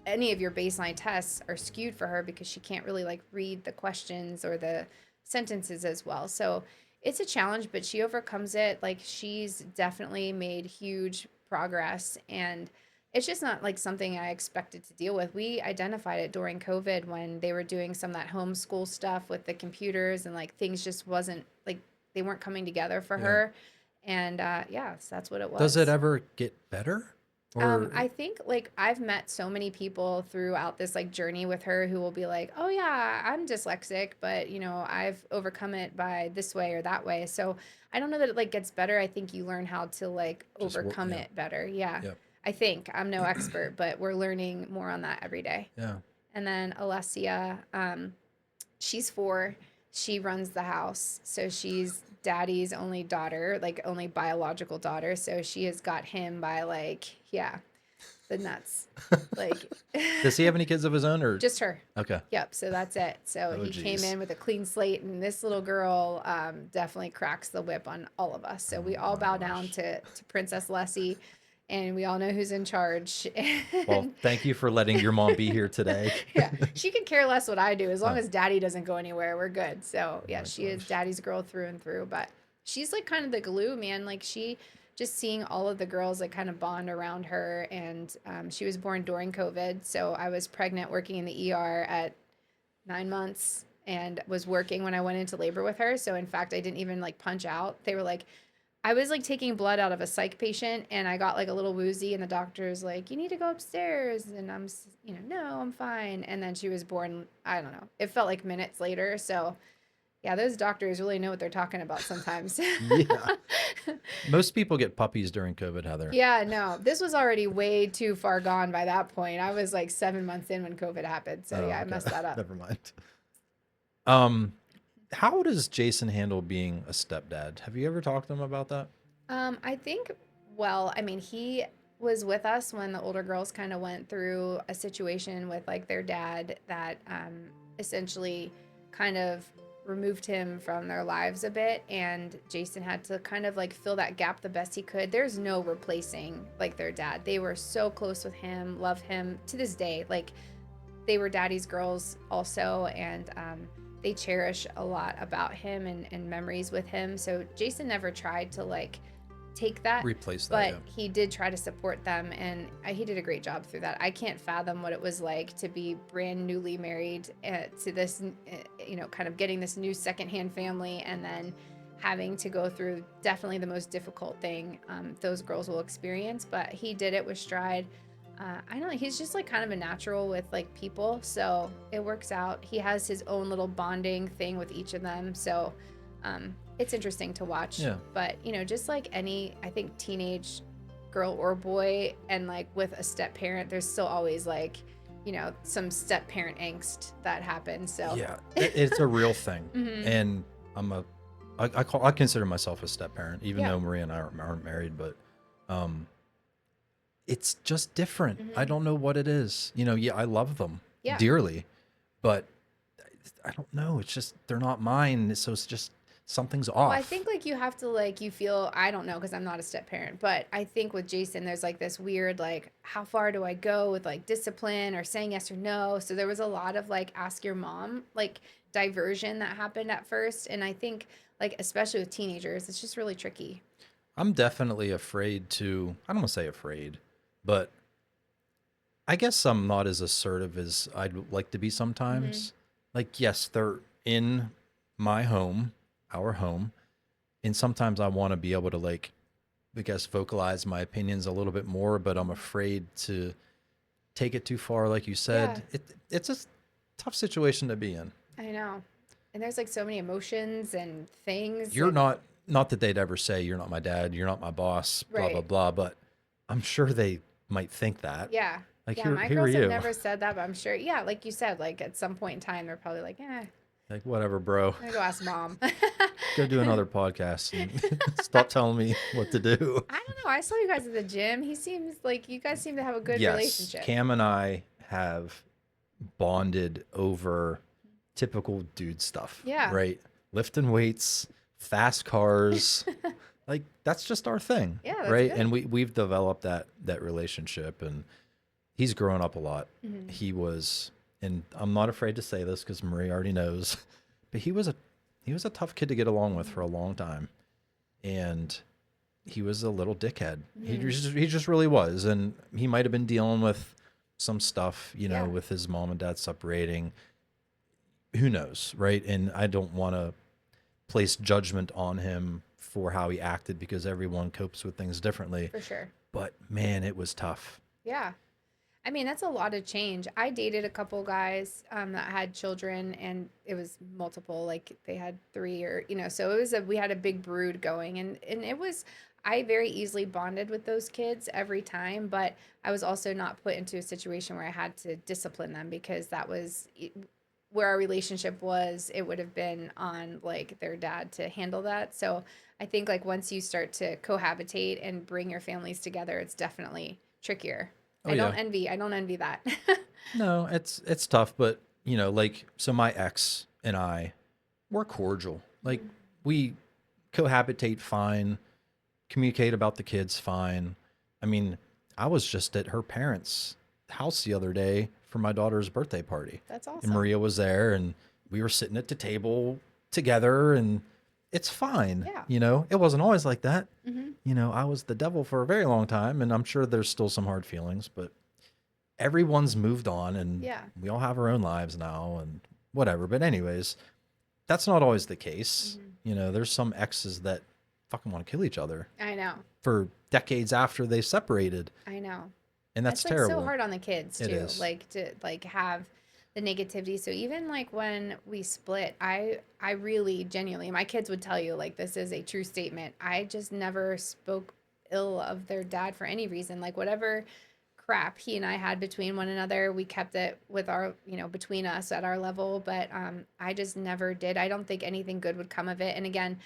any of your baseline tests are skewed for her because she can't really like read the questions or the sentences as well. So It's a challenge, but she overcomes it. Like she's definitely made huge progress, and it's just not like something I expected to deal with. We identified it during COVID when they were doing some of that homeschool stuff with the computers, and like things just wasn't like they weren't coming together for Yeah. her. And yeah, so that's what it Does it was. ever get better? Or I think like I've met so many people throughout this like journey with her who will be like, "Oh yeah, I'm dyslexic, but you know, I've overcome it by this way or that way." So, I don't know that it like gets better. I think you learn how to like just work? overcome Yeah. it better. Yeah. Yep. I think I'm no expert, but we're learning more on that every day. Yeah. And then Alessia, she's 4. She runs the house. So she's daddy's only daughter, like only biological daughter. So she has got him by like, yeah, the nuts. Like Does he have any kids of his own, or? just her. Okay. Yep. So that's it. So Oh, he came geez. in with a clean slate, and this little girl definitely cracks the whip on all of us. So Oh we all my bow down gosh. to Princess Lessie, and we all know who's in charge. Well, And thank you for letting your mom be here today. yeah, she could care less what I do as long Oh, as daddy doesn't go anywhere. We're good. So oh yeah, my she is gosh. daddy's girl through and through. But she's like kind of the glue, man. Like she just seeing all of the girls like kind of bond around her. And she was born during COVID, so I was pregnant, working in the ER at 9 months. And was working when I went into labor with her. So in fact, I didn't even like punch out. They were like, I was like taking blood out of a psych patient, and I got like a little woozy, and the doctor's like, "You need to go upstairs." And no, I'm fine. And then she was born, I don't know. It felt like minutes later. So, yeah, those doctors really know what they're talking about sometimes. Yeah. Most people get puppies during COVID, Heather. Yeah, no. This was already way too far gone by that point. I was like 7 months in when COVID happened. So, Oh, yeah, I okay. messed that up. Never mind. Um, how does Jason handle being a stepdad? Have you ever talked to him about that? I think, well, I mean, he was with us when the older girls kind of went through a situation with like their dad that essentially kind of removed him from their lives a bit. And Jason had to kind of like fill that gap the best he could. There's no replacing like their dad. They were so close with him, love him to this day. Like they were daddy's girls also. And they cherish a lot about him and memories with him. So Jason never tried to like take that, Replace that, but yeah. he did try to support them, and he did a great job through that. I can't fathom what it was like to be brand newly married to this, kind of getting this new secondhand family, and then having to go through definitely the most difficult thing those girls will experience. But he did it with stride. I don't know. He's just like kind of a natural with like people, so it works out. He has his own little bonding thing with each of them, so it's interesting to watch. Yeah. But just like any, I think teenage girl or boy, and like with a step parent, there's still always like, some step parent angst that happens. So Yeah, it's a real thing. Mhm. And I consider myself a step parent, even Yeah. though Maria and I aren't married, but it's just different. I Mhm. don't know what it is. Yeah, I love them Yeah. dearly, but I don't know. It's just they're not mine, so it's just something's off. Well, I think like you have to like you feel I don't know because I'm not a step parent, but I think with Jason there's like this weird like how far do I go with like discipline or saying yes or no. So there was a lot of like ask your mom like diversion that happened at first, and I think like especially with teenagers, it's just really tricky. I'm definitely afraid to. I don't want to say afraid, but I guess I'm not as assertive as I'd like to be sometimes. Like, yes, they're in my home, our home, and sometimes I want to be able to like, I guess, vocalize my opinions a little bit more, but I'm afraid to take it too far. Like you said, it's a tough situation to be in. I know. And there's like so many emotions and things. You're And, not that they'd ever say you're not my dad, you're not my boss, blah blah right. blah, but I'm sure they might think that. Yeah. Like, Yeah, here my here are girls have you. never said that, but I'm sure. Yeah, like you said, like at some point in time, they're probably like, Like, whatever, bro. I'm gonna go ask mom. Go do another podcast and stop telling me what to do. I don't know. I saw you guys at the gym. He seems like you guys seem to have a good Yes, relationship. Cam and I have bonded over typical dude stuff. Yeah. Right? Lifting weights, fast cars. Like, that's just our thing. Yeah, that's right? good. And we've developed that relationship, and he's grown up a lot. Mhm. He was, and I'm not afraid to say this because Marie already knows, but he was he was a tough kid to get along with for a long time. And he was a little dickhead. He just really was. And he might have been dealing with some stuff, you know, with his mom and dad separating. Who knows, right? And I don't want to place judgment on him for how he acted because everyone copes with things differently. For sure. But man, it was tough. Yeah. I mean, that's a lot of change. I dated a couple guys that had children, and it was multiple, like they had 3 or, you know, so it was we had a big brood going, and it was, I very easily bonded with those kids every time, but I was also not put into a situation where I had to discipline them because that was where our relationship was. It would have been on like their dad to handle that. So I think like once you start to cohabitate and bring your families together, it's definitely trickier. I don't envy that. No, it's tough, but you know, like, so my ex and I, we're cordial. Like, we cohabitate fine, communicate about the kids fine. I mean, I was just at her parents' house the other day for my daughter's birthday party. That's awesome. And Maria was there, and we were sitting at the table together, and it's fine. Yeah. You know, it wasn't always like that. Mm-hmm. You know, I was the devil for a very long time, and I'm sure there's still some hard feelings, but everyone's moved on, and we all have our own lives now and whatever. But anyways, that's not always the case. You know, there's some exes that fucking want to kill each other. I know. For decades after they separated. I know. And that's like terrible. So hard on the kids too. It is. Like to like have the negativity. So even like when we split, I really genuinely, my kids would tell you like this is a true statement. I just never spoke ill of their dad for any reason. Like whatever crap he and I had between one another, we kept it with our, you know, between us at our level. But I just never did. I don't think anything good would come of it. And again,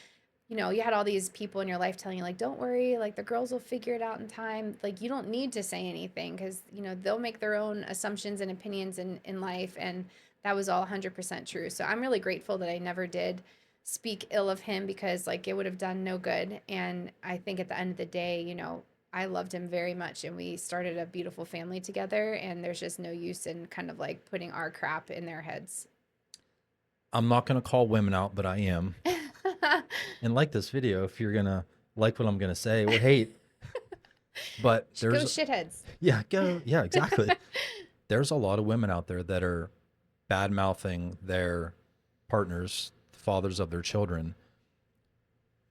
you know, you had all these people in your life telling you like, don't worry, like the girls will figure it out in time. Like you don't need to say anything because, you know, they'll make their own assumptions and opinions in life. And that was all 100% true. So I'm really grateful that I never did speak ill of him because like it would have done no good. And I think at the end of the day, you know, I loved him very much and we started a beautiful family together, and there's just no use in kind of like putting our crap in their heads. I'm not going to call women out, but I am. And like this video, if you're going to like what I'm going to say or hate. But there's go shitheads. Yeah, go. Yeah, exactly. There's a lot of women out there that are bad mouthing their partners, fathers of their children,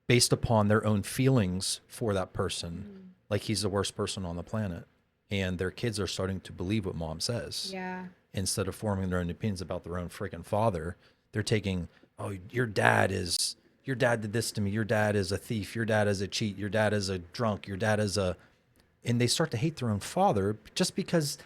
based upon their own feelings for that person. Like he's the worst person on the planet. And their kids are starting to believe what mom says. Yeah. Instead of forming their own opinions about their own freaking father, they're taking, oh, your dad did this to me. Your dad is a thief. Your dad is a cheat. Your dad is a drunk. Your dad is a, and they start to hate their own father just because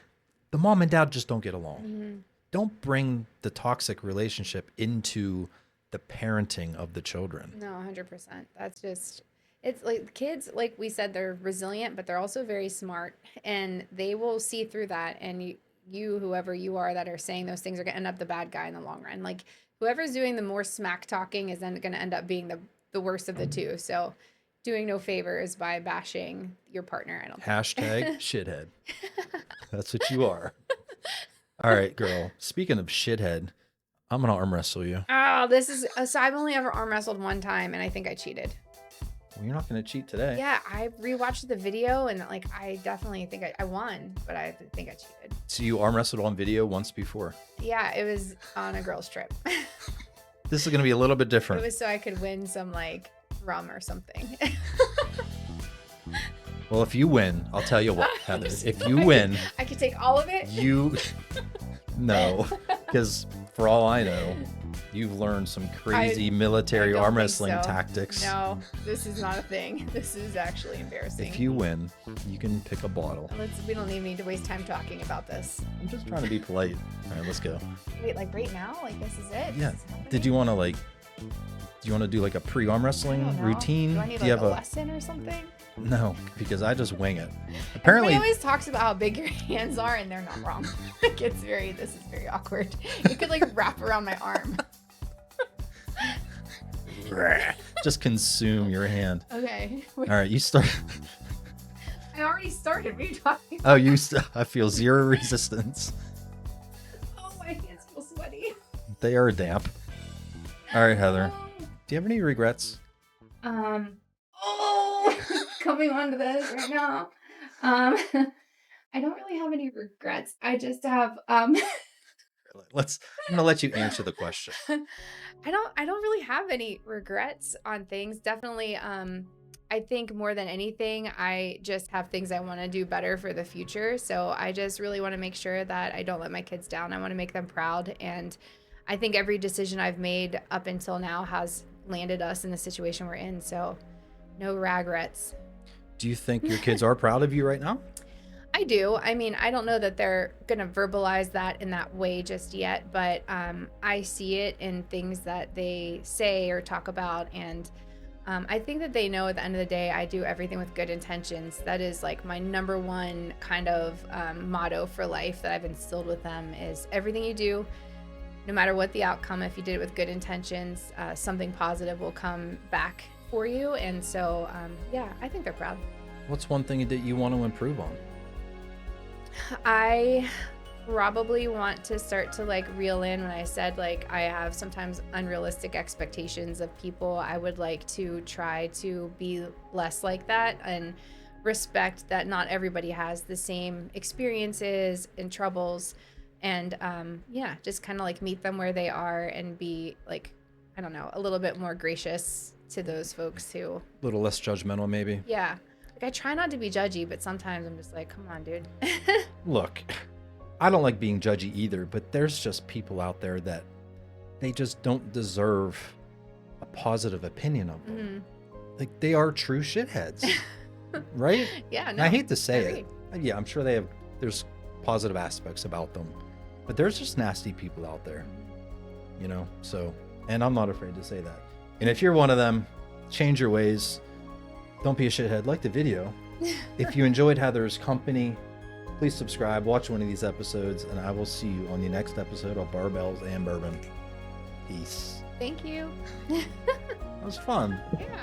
the mom and dad just don't get along. Don't bring the toxic relationship into the parenting of the children. No, 100%. That's just, it's like kids, like we said, they're resilient, but they're also very smart, and they will see through that. And you, whoever you are that are saying those things, are going to end up the bad guy in the long run. Like whoever's doing the more smack talking is then going to end up being the worst of the two. So doing no favors by bashing your partner. I don't think. Hashtag shithead. That's what you are. All right, girl. Speaking of shithead, I'm going to arm wrestle you. Oh, this is, so I've only ever arm wrestled one time, and I think I cheated. Well, you're not going to cheat today. Yeah, I rewatched the video, and like I definitely think I won, but I think I cheated. So you arm wrestled on video once before? Yeah, it was on a girl's trip. This is going to be a little bit different. It was so I could win some like rum or something. Well, if you win, I'll tell you what, Heather. If you win, I could take all of it. No, because for all I know, you've learned some crazy military arm wrestling tactics. No, this is not a thing. This is actually embarrassing. If you win, you can pick a bottle. We don't even need to waste time talking about this. I'm just trying to be polite. All right, let's go. Wait, like right now? Like this is it? Yeah. Did you want to do like a pre-arm wrestling routine? Do I need you like have a lesson or something? No, because I just wing it. Apparently, everybody always talks about how big your hands are, and they're not wrong. Like this is very awkward. It could like wrap around my arm. Just consume your hand. Okay. All right, you start. I already started. What are you talking about? Oh, I feel zero resistance. Oh, my hands feel sweaty. They are damp. All right, Heather. Oh. Do you have any regrets? Oh, coming onto this right now. Um, I don't really have any regrets. I just have I'm gonna let you answer the question. I don't really have any regrets on things. Definitely I think more than anything I just have things I want to do better for the future. So I just really want to make sure that I don't let my kids down. I want to make them proud, and I think every decision I've made up until now has landed us in the situation we're in. So no regrets. Do you think your kids are proud of you right now? I do. I mean, I don't know that they're going to verbalize that in that way just yet, but I see it in things that they say or talk about. And I think that they know at the end of the day, I do everything with good intentions. That is like my number one kind of motto for life that I've instilled with them is everything you do, no matter what the outcome, if you did it with good intentions, something positive will come back for you. And so, yeah, I think they're proud. What's one thing that you want to improve on? I probably want to start to like reel in when I said like I have sometimes unrealistic expectations of people. I would like to try to be less like that and respect that not everybody has the same experiences and troubles, and yeah, just kind of like meet them where they are and be like, I don't know, a little bit more gracious to those folks who, A little less judgmental, maybe. yeah. Like I try not to be judgy, but sometimes I'm just like, come on, dude. Look, I don't like being judgy either, but there's just people out there that they just don't deserve a positive opinion of them. Like they are true shitheads, right? Yeah, And no. I hate to say agreed. it. Yeah, I'm sure there's positive aspects about them, but there's just nasty people out there, you know? So, and I'm not afraid to say that. And if you're one of them, change your ways. Don't be a shithead. Like the video. If you enjoyed Heather's company, please subscribe, watch one of these episodes, and I will see you on the next episode of Barbells and Bourbon. Peace. Thank you. That was fun. Yeah.